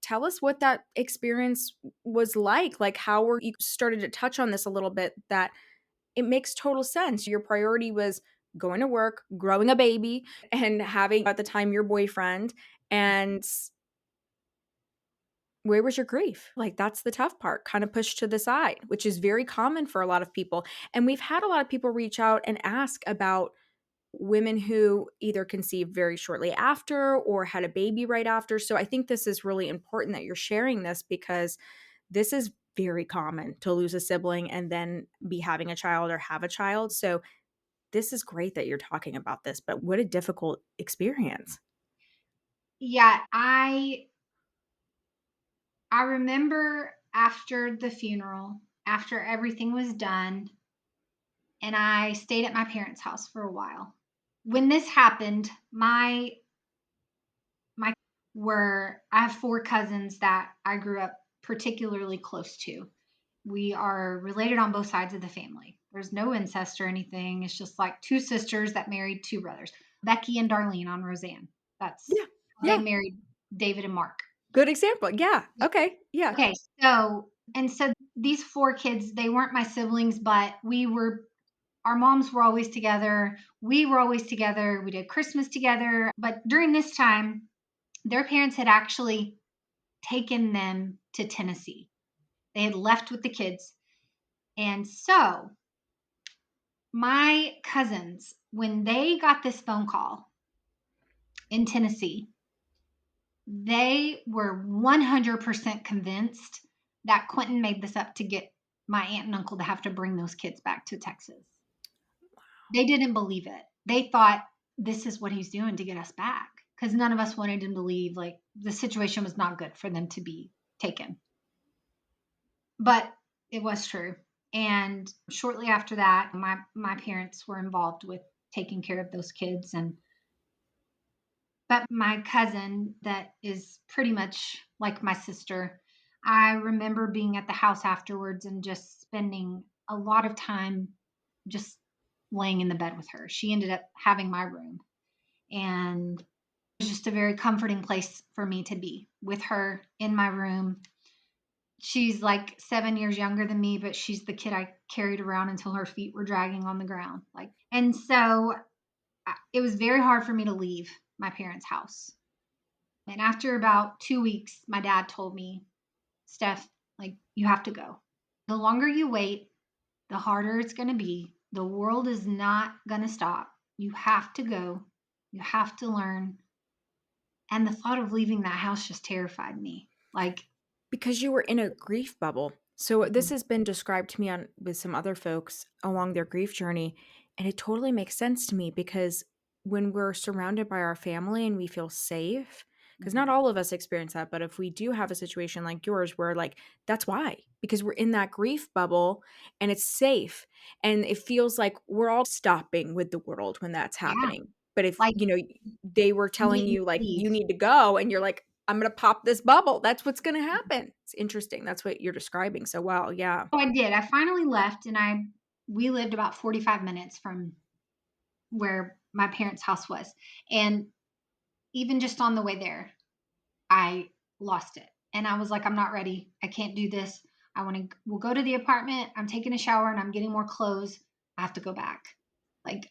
tell us what that experience was like. Like how were you started to touch on this a little bit, that it makes total sense. Your priority was going to work, growing a baby, and having at the time your boyfriend. And where was your grief? Like, that's the tough part, kind of pushed to the side, which is very common for a lot of people. And we've had a lot of people reach out and ask about women who either conceived very shortly after or had a baby right after. So I think this is really important that you're sharing this, because this is very common to lose a sibling and then be having a child or have a child. So this is great that you're talking about this, but what a difficult experience. yeah, I remember after the funeral, after everything was done, and I stayed at my parents' house for a while. When this happened, my were I have four cousins that I grew up particularly close to. We are related on both sides of the family. There's no incest or anything. It's just like two sisters that married two brothers, Becky and Darlene on Roseanne. That's Yeah. how they Yeah. married David and Mark. Good example. Yeah. Okay. Yeah. Okay, so these four kids, they weren't my siblings, but our moms were always together. We were always together. We did Christmas together. But during this time, their parents had actually taken them to Tennessee. They had left with the kids. And so my cousins, when they got this phone call in Tennessee, they were 100% convinced that Quentin made this up to get my aunt and uncle to have to bring those kids back to Texas. They didn't believe it. They thought this is what he's doing to get us back, because none of us wanted him to leave. Like the situation was not good for them to be taken. But it was true. And shortly after that, my parents were involved with taking care of those kids. And but my cousin, that is pretty much like my sister, I remember being at the house afterwards and just spending a lot of time just laying in the bed with her. She ended up having my room, and it was just a very comforting place for me to be with her in my room. She's like 7 years younger than me, but she's the kid I carried around until her feet were dragging on the ground. Like, and so it was very hard for me to leave my parents' house. And after about 2 weeks, my dad told me, Steph, like, you have to go. The longer you wait, the harder it's going to be. The world is not going to stop. You have to go. You have to learn. And the thought of leaving that house just terrified me. Like, Because you were in a grief bubble. So this has been described to me on with some other folks along their grief journey, and it totally makes sense to me, because when we're surrounded by our family and we feel safe, because not all of us experience that, but if we do have a situation like yours where like that's why, because we're in that grief bubble and it's safe and it feels like we're all stopping with the world when that's yeah, happening. But if, like they were you telling need you to like leave. you need to go and you're like, I'm going to pop this bubble. That's what's going to happen. It's interesting. That's what you're describing so well. Yeah. So I did. I finally left, and we lived about 45 minutes from where my parents' house was. And even just on the way there, I lost it. And I was like, I'm not ready. I can't do this. We'll go to the apartment. I'm taking a shower and I'm getting more clothes. I have to go back. Like,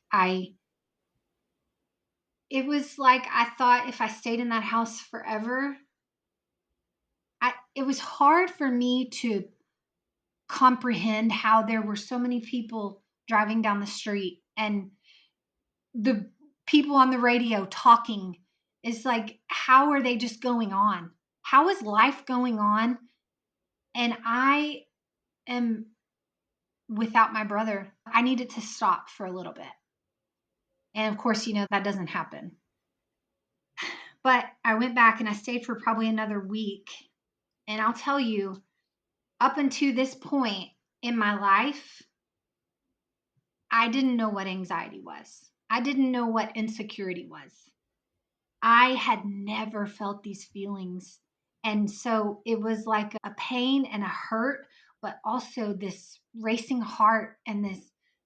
it was like I thought if I stayed in that house forever, it was hard for me to comprehend how there were so many people driving down the street and the people on the radio talking. Is like, how are they just going on? How is life going on? And I am without my brother. I needed to stop for a little bit. And of course, that doesn't happen. But I went back and I stayed for probably another week. And I'll tell you, up until this point in my life, I didn't know what anxiety was. I didn't know what insecurity was. I had never felt these feelings. And so it was like a pain and a hurt, but also this racing heart and this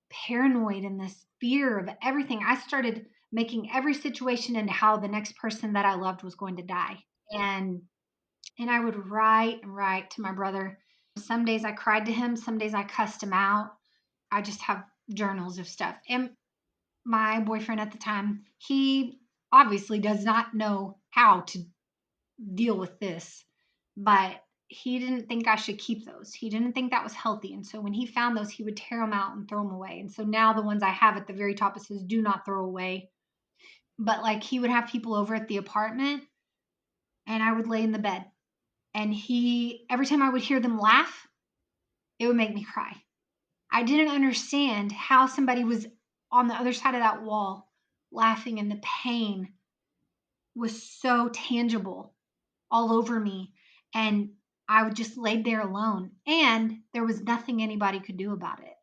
paranoid and this fear of everything. I started making every situation into how the next person that I loved was going to die. And I would write and write to my brother. Some days I cried to him, some days I cussed him out. I just have journals of stuff. And my boyfriend at the time, he obviously does not know how to deal with this, but he didn't think I should keep those. He didn't think that was healthy. And so when he found those, he would tear them out and throw them away. And so now the ones I have at the very top, it says, do not throw away. But like, he would have people over at the apartment and I would lay in the bed. And every time I would hear them laugh, it would make me cry. I didn't understand how somebody was on the other side of that wall laughing, and the pain was so tangible all over me. And I would just laid there alone. And there was nothing anybody could do about it.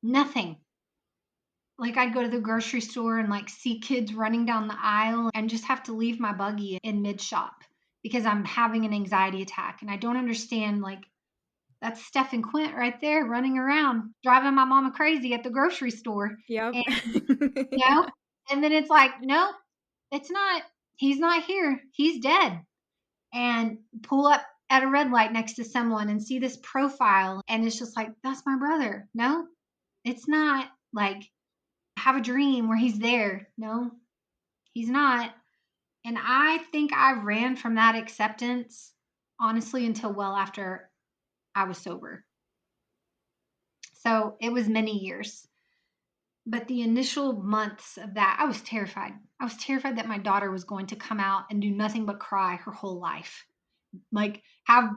Nothing. Like, I'd go to the grocery store and like see kids running down the aisle and just have to leave my buggy in mid shop because I'm having an anxiety attack. And I don't understand, like, that's Steph and Quint right there running around, driving my mama crazy at the grocery store. Yep. And, and then it's like, nope, it's not. He's not here. He's dead. And pull up at a red light next to someone and see this profile. And it's just like, that's my brother. No, it's not. Like, have a dream where he's there. No, he's not. And I think I ran from that acceptance, honestly, until well after I was sober. So it was many years. But the initial months of that, I was terrified. I was terrified that my daughter was going to come out and do nothing but cry her whole life. Like, have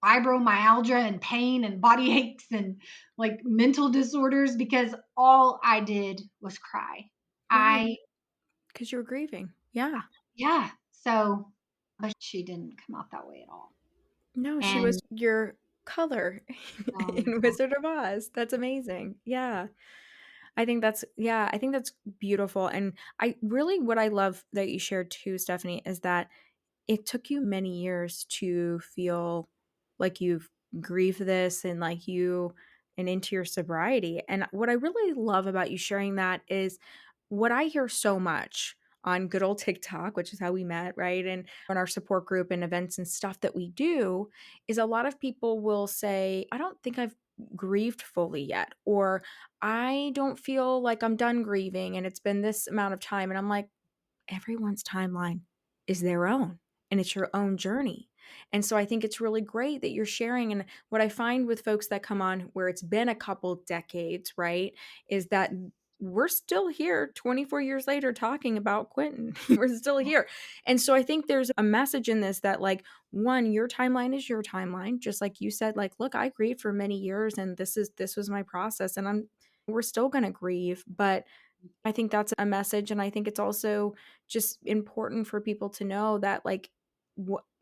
fibromyalgia and pain and body aches and like mental disorders because all I did was cry. Right. Because you were grieving. Yeah. Yeah. So, but she didn't come out that way at all. No, she And was your color in yeah. Wizard of Oz. That's amazing. Yeah. I think that's beautiful. And what I love that you shared too, Stephanie, is that it took you many years to feel like you've grieved this and into your sobriety. And what I really love about you sharing that is what I hear so much on good old TikTok, which is how we met, right? And on our support group and events and stuff that we do, is a lot of people will say, I don't think I've grieved fully yet, or I don't feel like I'm done grieving and it's been this amount of time. And I'm like, everyone's timeline is their own and it's your own journey. And so I think it's really great that you're sharing. And what I find with folks that come on where it's been a couple decades, right, is that we're still here 24 years later talking about Quentin. We're still here. And so I think there's a message in this that, like, one, your timeline is your timeline. Just like you said, like, look, I grieved for many years and this was my process, and we're still going to grieve. But I think that's a message, and I think it's also just important for people to know that, like,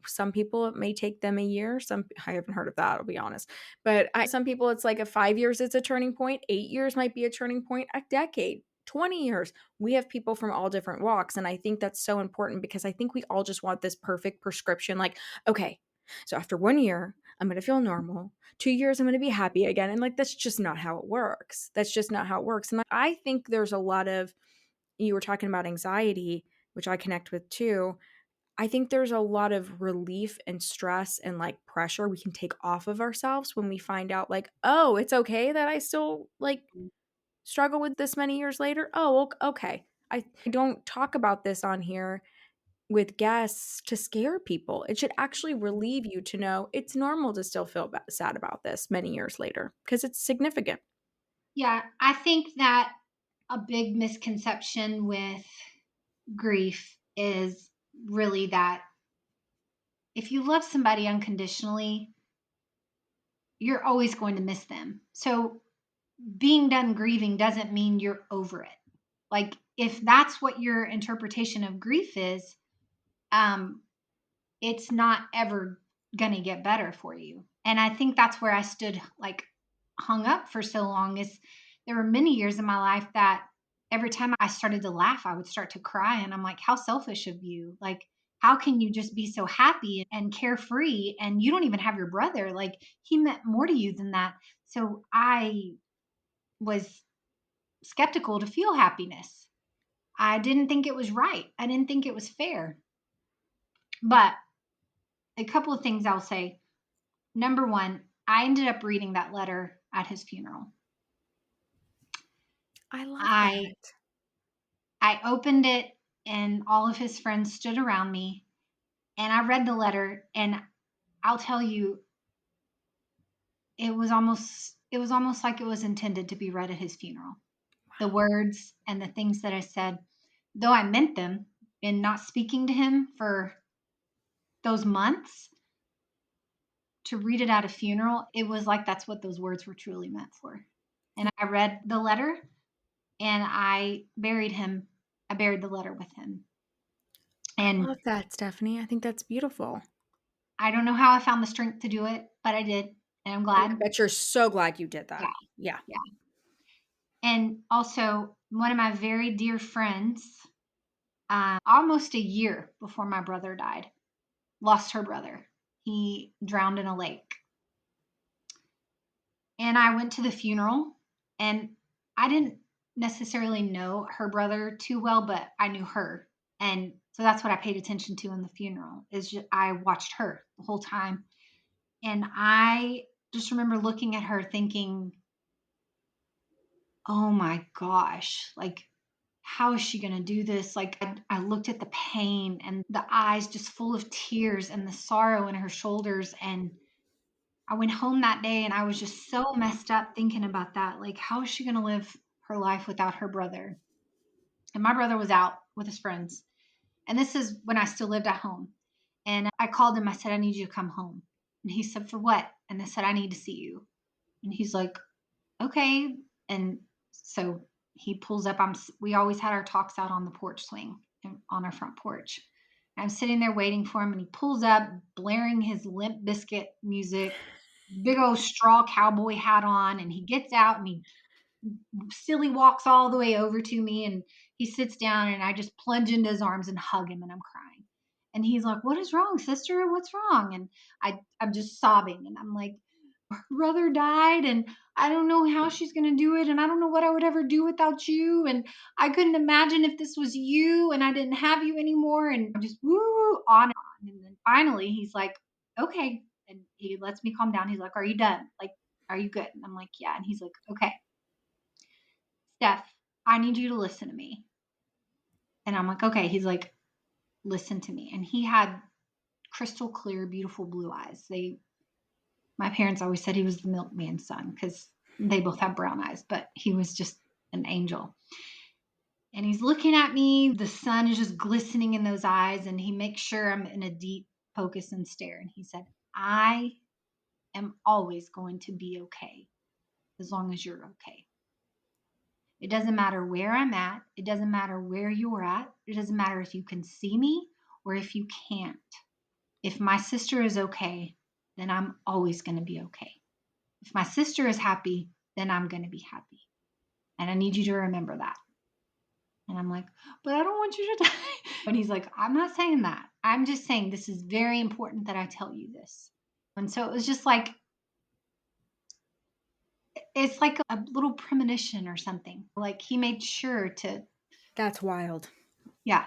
some people, it may take them a year. I haven't heard of that, I'll be honest. But some people, it's like 5 years, it's a turning point. 8 years might be a turning point. A decade, 20 years. We have people from all different walks, and I think that's so important because I think we all just want this perfect prescription. Like, okay, so after 1 year, I'm going to feel normal. 2 years, I'm going to be happy again. And like, that's just not how it works. That's just not how it works. And I think there's a lot of, you were talking about anxiety, which I connect with too, I think there's a lot of relief and stress and like pressure we can take off of ourselves when we find out like, oh, it's okay that I still like struggle with this many years later. Oh, okay. I don't talk about this on here with guests to scare people. It should actually relieve you to know it's normal to still feel sad about this many years later because it's significant. Yeah, I think that a big misconception with grief is really that if you love somebody unconditionally, you're always going to miss them. So being done grieving doesn't mean you're over it. Like if that's what your interpretation of grief is, um, it's not ever gonna get better for you. And I think that's where I stood like hung up for so long is there were many years in my life that every time I started to laugh, I would start to cry. And I'm like, how selfish of you. Like, how can you just be so happy and carefree and you don't even have your brother? Like, he meant more to you than that. So I was skeptical to feel happiness. I didn't think it was right. I didn't think it was fair. But a couple of things I'll say. Number one, I ended up reading that letter at his funeral. I love I that. I opened it and all of his friends stood around me and I read the letter and I'll tell you it was almost like it was intended to be read at his funeral. The words and the things that I said, though I meant them in not speaking to him for those months, to read it at a funeral, it was like that's what those words were truly meant for. And I read the letter and I buried him. I buried the letter with him. I And love that, Stephanie. I think that's beautiful. I don't know how I found the strength to do it, but I did. And I'm And I glad. bet you're so glad you did Yeah. that. Yeah. Yeah. And also, one of my very dear friends, almost a year before my brother died, lost her brother. He drowned in a lake. And I went to the funeral, and I didn't necessarily know her brother too well, but I knew her. And so that's what I paid attention to in the funeral is just, I watched her the whole time. And I just remember looking at her thinking, oh my gosh, like, how is she going to do this? Like, I looked at the pain and the eyes just full of tears and the sorrow in her shoulders. And I went home that day and I was just so messed up thinking about that. Like, how is she going to live her life without her brother? And my brother was out with his friends. And this is when I still lived at home. And I called him. I said, I need you to come home. And he said, for what? And I said, I need to see you. And he's like, okay. And so he pulls up. We always had our talks out on the porch swing and on our front porch. I'm sitting there waiting for him, and he pulls up, blaring his Limp Biscuit music, big old straw cowboy hat on, and he gets out and he silly walks all the way over to me, and he sits down, and I just plunge into his arms and hug him, and I'm crying. And he's like, "What is wrong, sister? What's wrong?" And I'm just sobbing, and I'm like, her brother died and I don't know how she's going to do it and I don't know what I would ever do without you and I couldn't imagine if this was you and I didn't have you anymore and just woo on and on. And then finally he's like, okay. And he lets me calm down. He's like, are you done? Like, are you good? And I'm like, yeah. And he's like, okay, Steph, I need you to listen to me. And I'm like, okay. He's like, listen to me. And he had crystal clear, beautiful blue eyes. My parents always said he was the milkman's son because they both have brown eyes, but he was just an angel. And he's looking at me. The sun is just glistening in those eyes, and he makes sure I'm in a deep focus and stare. And he said, I am always going to be okay as long as you're okay. It doesn't matter where I'm at. It doesn't matter where you're at. It doesn't matter if you can see me or if you can't. If my sister is okay, then I'm always going to be okay. If my sister is happy, then I'm going to be happy. And I need you to remember that. And I'm like, but I don't want you to die. And he's like, I'm not saying that. I'm just saying this is very important that I tell you this. And so it was just like, it's like a little premonition or something. Like he made sure to, That's wild. yeah.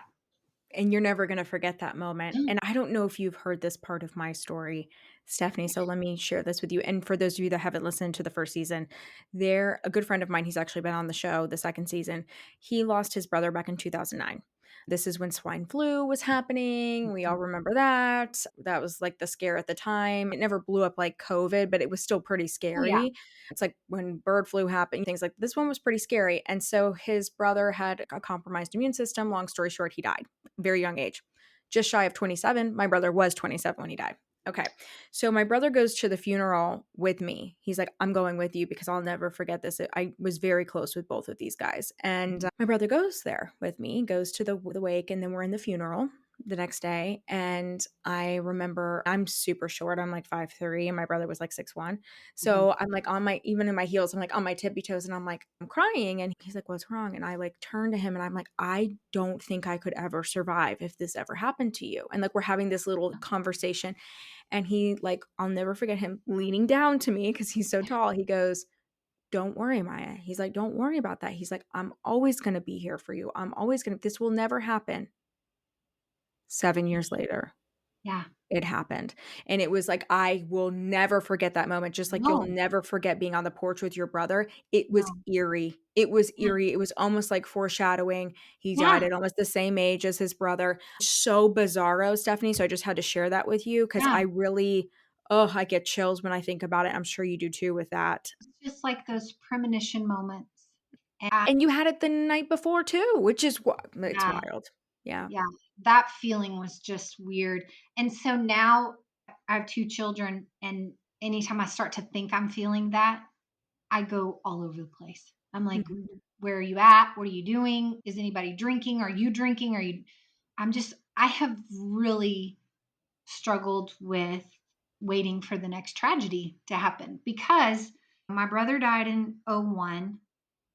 And you're never gonna forget that moment, No. and I don't know if you've heard this part of my story, Stephanie, so let me share this with you, and for those of you that haven't listened to the 1st season, a good friend of mine, he's actually been on the show the 2nd season, he lost his brother back in 2009. This is when swine flu was happening, we all remember that. That was, like, the scare at the time. It never blew up like COVID, but it was still pretty Oh, yeah. scary. It's like when bird flu happened, things like this one was pretty scary, and so his brother had a compromised immune system. Long story short, he died very young age, just shy of 27. My brother was 27 when he died. Okay. So my brother goes to the funeral with me. He's like, I'm going with you because I'll never forget this. I was very close with both of these guys. And my brother goes there with me, goes to the wake, and then we're in the funeral the next day. And I remember I'm super short. I'm like 5'3", and my brother was like 6'1". Mhm. So I'm like even in my heels, I'm like on my tippy toes, and I'm like, I'm crying. And he's like, what's wrong? And I like turn to him and I'm like, I don't think I could ever survive if this ever happened to you. And like, we're having this little conversation, and he like, I'll never forget him leaning down to me because he's so tall. He goes, don't worry, Maya. He's like, don't worry about that. He's like, I'm always going to be here for you. This will never happen. 7 years later, Yeah. it happened. And it was like, I will never forget that moment, just like you'll No, never forget being on the porch with your brother. It was no. eerie. It was Yeah. eerie. It was almost like foreshadowing. He died Yeah. at almost the same age as his brother. So bizarro, Stephanie. So I just had to share that with you because Yeah. I really, oh, I get chills when I think about it. I'm sure you do too with that. It's just like those premonition moments. And And you had it the night before too, which is it's yeah, wild. Yeah. yeah, that feeling was just weird. And so now I have 2 children, and anytime I start to think I'm feeling that, I go all over the place. I'm like, Mhm. "Where are you at? What are you doing? Is anybody drinking? Are you drinking? Are you?" I have really struggled with waiting for the next tragedy to happen because my brother died in '01.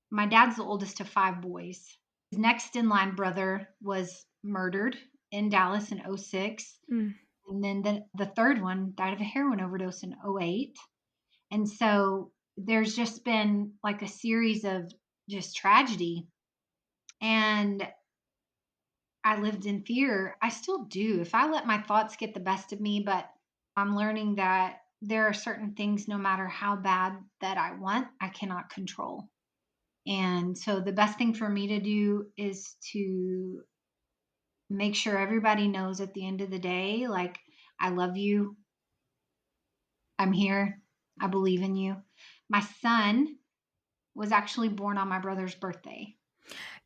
My dad's the oldest of 5 boys. His next in line brother was murdered in Dallas in '06. Mm. And then the third one died of a heroin overdose in '08. And so there's just been like a series of just tragedy. And I lived in fear. I still do. If I let my thoughts get the best of me, but I'm learning that there are certain things, no matter how bad that I want, I cannot control. And so the best thing for me to do is to make sure everybody knows at the end of the day, like, I love you. I'm here. I believe in you. My son was actually born on my brother's birthday.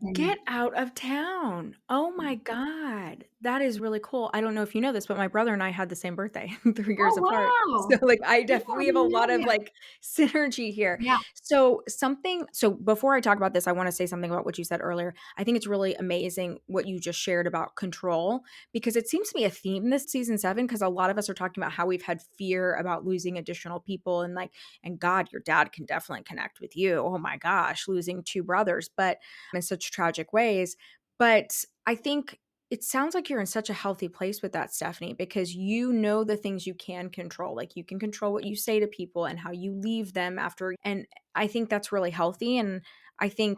And Get out of town. Oh my god. That is really cool. I don't know if you know this, but my brother and I had the same birthday, 3 years oh, apart. So, wow. like, Yeah, I we have a didn't know lot of, that. like, synergy here. Yeah. So before I talk about this, I wanna say something about what you said earlier. I think it's really amazing what you just shared about control, because it seems to be a theme this season 7, because a lot of us are talking about how we've had fear about losing additional people, and, like, and God, your dad can definitely connect with you. Oh my gosh, losing 2 brothers, but in such tragic ways. But I think it sounds like you're in such a healthy place with that, Stephanie, because you know the things you can control. Like, you can control what you say to people and how you leave them after. And I think that's really healthy. And I think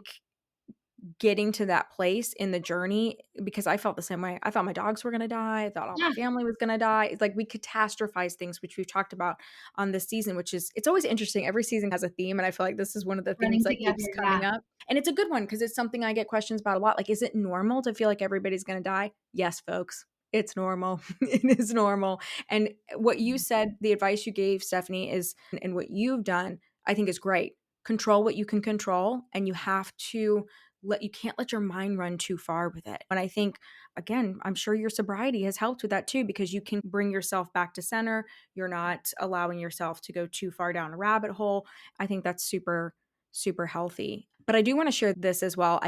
getting to that place in the journey, because I felt the same way. I thought my dogs were going to die. I thought all my Yeah. family was going to die. It's like we catastrophize things, which we've talked about on this season, which is, it's always interesting. Every season has a theme. And I feel like this is one of the themes Running that together. keeps Yeah. coming up. And it's a good one because it's something I get questions about a lot. Like, is it normal to feel like everybody's going to die? Yes, folks. It's normal. It is normal. And what you said, the advice you gave, Stephanie, is, and what you've done, I think is great. Control what you can control, and you have to you can't let your mind run too far with it. And I think, again, I'm sure your sobriety has helped with that too, because you can bring yourself back to center. You're not allowing yourself to go too far down a rabbit hole. I think that's super, super healthy. But I do want to share this as well.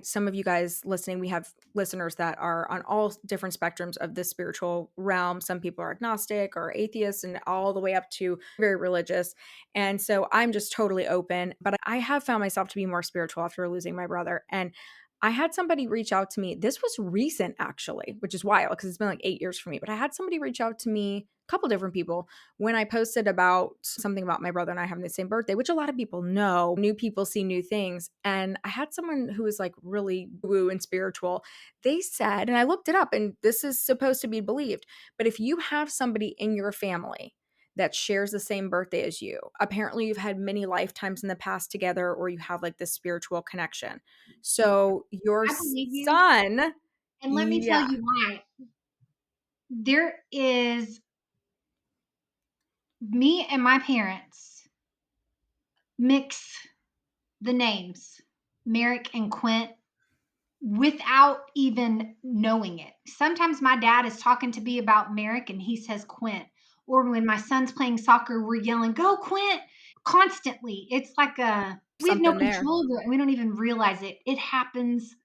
Some of you guys listening, we have listeners that are on all different spectrums of the spiritual realm. Some people are agnostic or atheists, and all the way up to very religious. And so I'm just totally open. But I have found myself to be more spiritual after losing my brother. And I had somebody reach out to me. This was recent, actually, which is wild because it's been like 8 years for me. But I had somebody reach out to me couple different people when I posted about something about my brother and I having the same birthday, which a lot of people know. New people see new things. And I had someone who was like really woo and spiritual. They said, and I looked it up, and this is supposed to be believed, but if you have somebody in your family that shares the same birthday as you, apparently you've had many lifetimes in the past together, or you have like this spiritual connection. So your I believe you. son, And let me tell yeah, you why. There is me and my parents mix the names Merrick and Quint without even knowing it. Sometimes my dad is talking to me about Merrick and he says Quint. Or when my son's playing soccer, we're yelling, "Go Quint!" constantly. It's like we have no something there. control over it and we don't even realize it. It happens.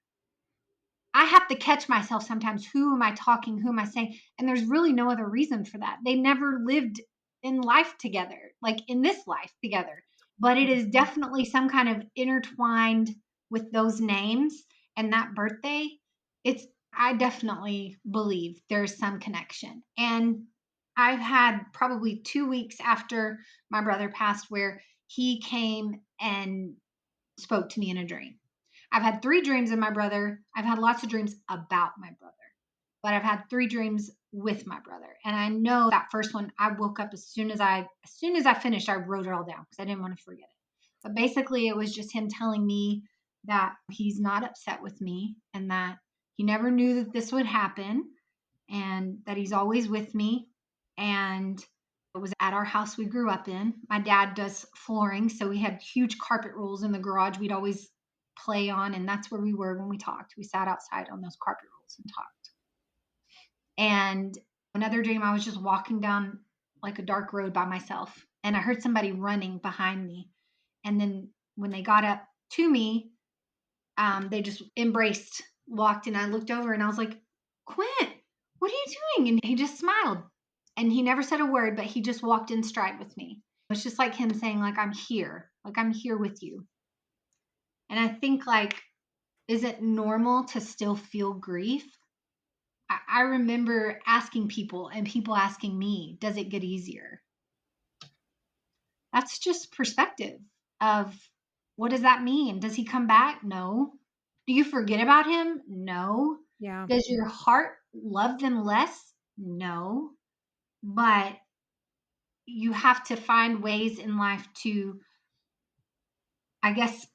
I have to catch myself sometimes. Who am I talking? Who am I saying? And there's really no other reason for that. They never lived in life together, like in this life together. But it is definitely some kind of intertwined with those names and that birthday. It's, I definitely believe there's some connection. And I've had probably 2 weeks after my brother passed where he came and spoke to me in a dream. I've had 3 dreams of my brother. I've had lots of dreams about my brother, but I've had 3 dreams with my brother. And I know that first one, I woke up as soon as I finished, I wrote it all down because I didn't want to forget it. But basically, it was just him telling me that he's not upset with me and that he never knew that this would happen and that he's always with me. And it was at our house we grew up in. My dad does flooring, so we had huge carpet rolls in the garage we'd always play on, and that's where we were when we talked. We sat outside on those carpet rolls and talked. And another dream, I was just walking down like a dark road by myself, and I heard somebody running behind me. And then when they got up to me, they just embraced, walked, and I looked over and I was like, "Quint, what are you doing?" And he just smiled. And he never said a word, but he just walked in stride with me. It was just like him saying, like I'm here with you. And I think like, is it normal to still feel grief? I remember asking people and people asking me, does it get easier? That's just perspective of what does that mean? Does he come back? No. Do you forget about him? No. Yeah. Does your heart love them less? No. But you have to find ways in life to, I guess,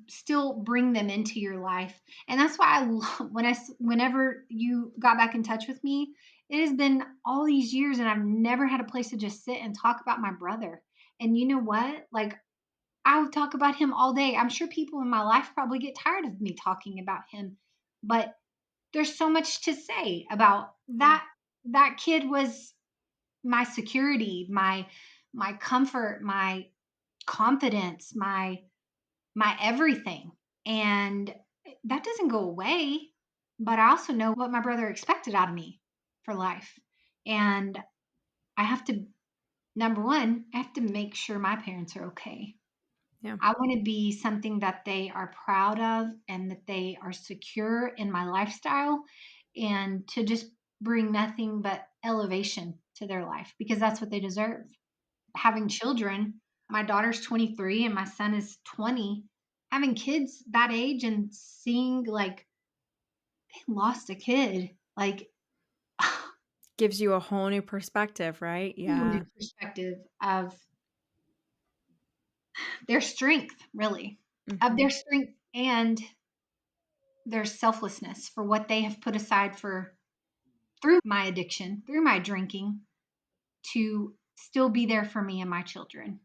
still bring them into your life. And that's why I love whenever you got back in touch with me, it has been all these years and I've never had a place to just sit and talk about my brother. And you know what? Like, I would talk about him all day. I'm sure people in my life probably get tired of me talking about him, but there's so much to say about Yeah. that. That kid was my security, my comfort, my confidence, my everything. And that doesn't go away, but I also know what my brother expected out of me for life. And I have to, number one, I have to make sure my parents are okay. Yeah. I want to be something that they are proud of and that they are secure in my lifestyle and to just bring nothing but elevation to their life because that's what they deserve. Having children, my daughter's 23 and my son is 20. Having kids that age and seeing like they lost a kid, like Gives you a whole new perspective, right? whole new Yeah. perspective of their strength, really, of Hmm. their strength and their selflessness for what they have put aside for through my addiction, through my drinking, to still be there for me and my children.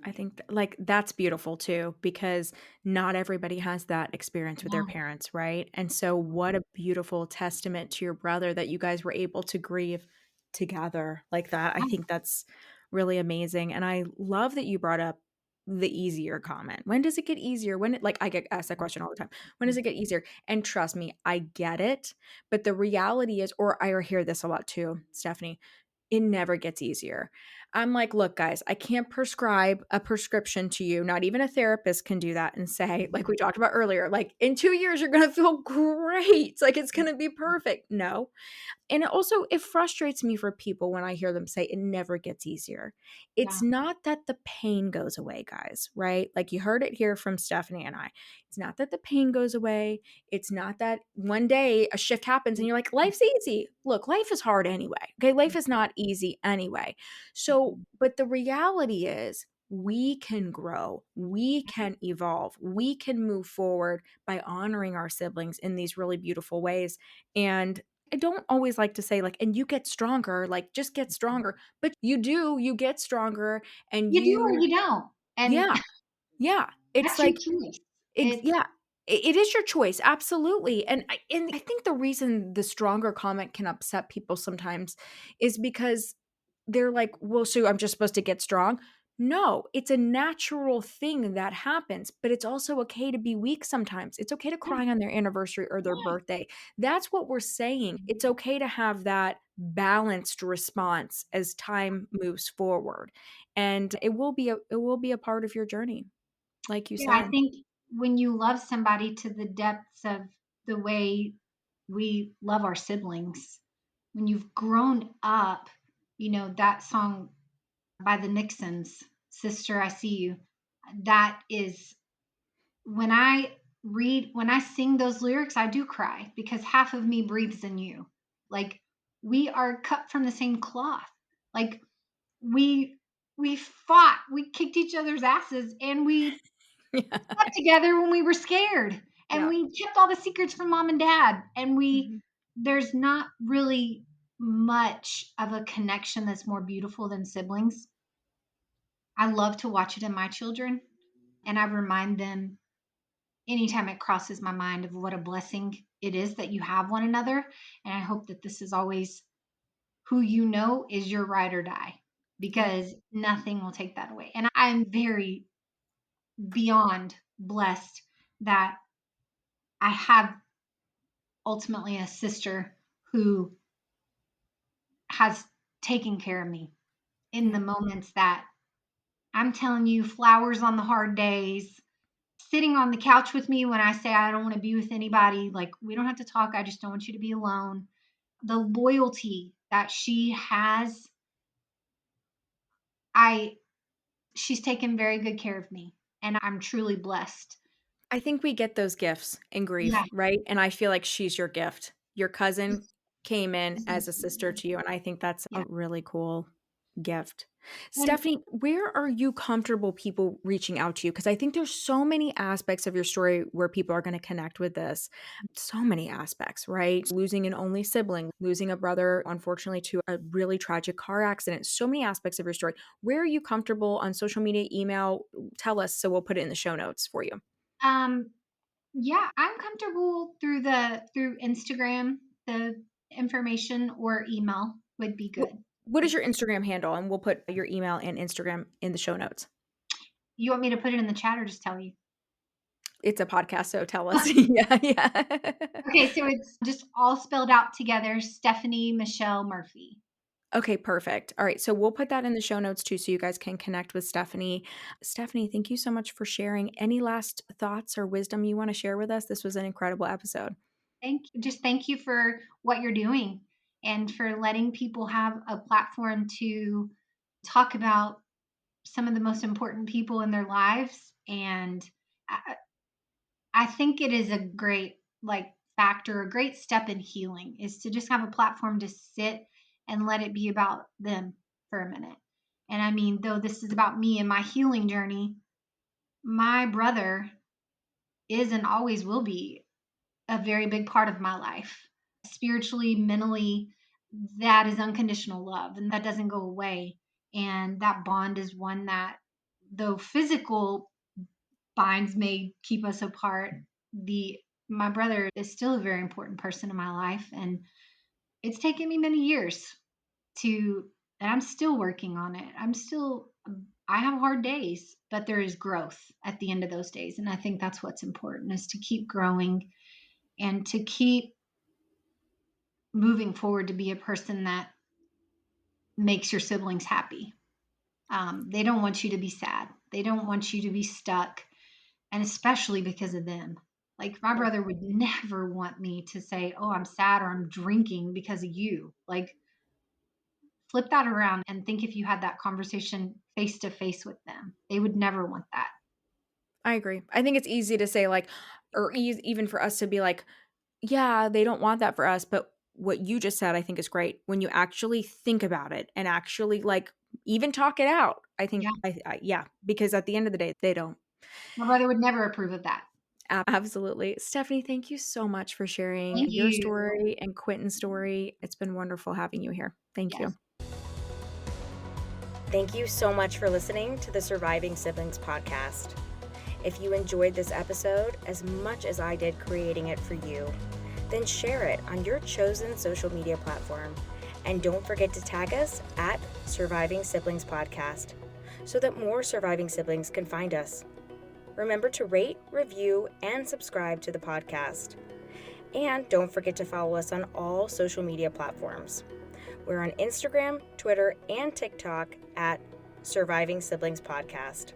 I think like that's beautiful too, because not everybody has that experience with their Yeah. parents, right? And so, what a beautiful testament to your brother that you guys were able to grieve together like that. I think that's really amazing. And I love that you brought up the easier comment. When does it get easier? Like I get asked that question all the time. When does it get easier? And trust me, I get it. But the reality is, or I hear this a lot too, Stephanie, it never gets easier. I'm like, look, guys, I can't prescribe a prescription to you. Not even a therapist can do that and say, like we talked about earlier, like in 2 years, you're going to feel great. Like it's going to be perfect. No, And it frustrates me for people when I hear them say it never gets easier. It's Yeah. not that the pain goes away, guys, right? Like you heard it here from Stephanie and I. It's not that the pain goes away. It's not that one day a shift happens and you're like, life's easy. Look, life is hard anyway. Okay. Life is not easy anyway. So, but the reality is, we can grow, we can evolve, we can move forward by honoring our siblings in these really beautiful ways. And I don't always like to say, like, and you get stronger, like, just get stronger. But you do, you get stronger and You do or you don't. And yeah, yeah. It's that's your like, choice. It's yeah, it is your choice. Absolutely. And I think the reason the stronger comment can upset people sometimes is because they're like, well, so I'm just supposed to get strong. No, it's a natural thing that happens, but it's also okay to be weak sometimes. It's okay to cry on their anniversary or their right. birthday. That's what we're saying. It's okay to have that balanced response as time moves forward. And it will be a part of your journey, like you Yeah, I said. think when you love somebody to the depths of the way we love our siblings, when you've grown up, that song by the Nixons, Sister, I See You, that is when I sing those lyrics, I do cry because half of me breathes in you. Like we are cut from the same cloth. Like we we fought, we kicked each other's asses, and we Yeah. slept together when we were scared, and Yeah. we kept all the secrets from mom and dad, and Mhm. there's not really much of a connection that's more beautiful than siblings. I love to watch it in my children, and I remind them anytime it crosses my mind of what a blessing it is that you have one another. And I hope that this is always who you know is your ride or die, Yeah. because nothing will take that away. And I'm very beyond blessed that I have ultimately a sister who has taken care of me in the Yeah. moments that I'm telling you, flowers on the hard days, sitting on the couch with me when I say I don't want to be with anybody. Like, we don't have to talk. I just don't want you to be alone. The loyalty that she has, I she's taken very good care of me, and I'm truly blessed. I think we get those gifts in Yeah. grief, right? And I feel like she's your gift. Your cousin came in as a sister Mhm. to you, and I think that's Yeah. a really cool gift. And Stephanie, where are you comfortable people reaching out to you? Because I think there's so many aspects of your story where people are going to connect with this. So many aspects, right? Losing an only sibling, losing a brother, unfortunately, to a really tragic car accident. So many aspects of your story. Where are you comfortable on social media, email? Tell us so we'll put it in the show notes for you. um yeah, I'm comfortable through Instagram. The information or email would be What good. what is your Instagram handle? And we'll put your email and Instagram in the show notes. You want me to put it in the chat or just tell you? It's a podcast, so tell us. Yeah, yeah. Okay, so it's just all spelled out together, Stephanie Michelle Murphy. Okay, perfect. All right, so we'll put that in the show notes too, so you guys can connect with Stephanie. Stephanie, thank you so much for sharing. Any last thoughts or wisdom you want to share with us? This was an incredible episode. Thank you for what you're doing and for letting people have a platform to talk about some of the most important people in their lives. And I, I think it is a great factor, a great step in healing is to just have a platform to sit and let it be about them for a minute. And I mean, though this is about me and my healing journey, my brother is and always will be a very big part of my life. Spiritually, mentally, that is unconditional love and that doesn't go away. And that bond is one that, though physical binds may keep us apart, the my brother is still a very important person in my life, and it's taken me many years to and I'm still working on it. I have hard days, but there is growth at the end of those days, and I think that's what's important is to keep growing and to keep moving forward to be a person that makes your siblings happy. They don't want you to be sad. They don't want you to be stuck, and especially because of them. Like my brother would never want me to say, oh, I'm sad or I'm drinking because of you. Like flip that around and think if you had that conversation face to face with them, they would never want that. I agree. I think it's easy to say like, or even for us to be like, yeah, they don't want that for us. But what you just said, I think is great. When you actually think about it and actually like even talk it out, I think, Yeah. yeah, because at the end of the day, they don't. My brother would never approve of that. Absolutely. Stephanie, thank you so much for sharing Thank your you. story and Quentin's story. It's been wonderful having you here. Thank Yes. you. Thank you so much for listening to the Surviving Siblings podcast. If you enjoyed this episode as much as I did creating it for you, then share it on your chosen social media platform. And don't forget to tag us at Surviving Siblings Podcast so that more surviving siblings can find us. Remember to rate, review, and subscribe to the podcast. And don't forget to follow us on all social media platforms. We're on Instagram, Twitter, and TikTok at Surviving Siblings Podcast.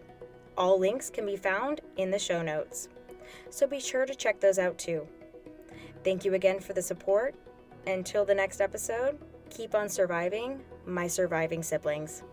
All links can be found in the show notes, so be sure to check those out too. Thank you again for the support. Until the next episode, keep on surviving, my surviving siblings.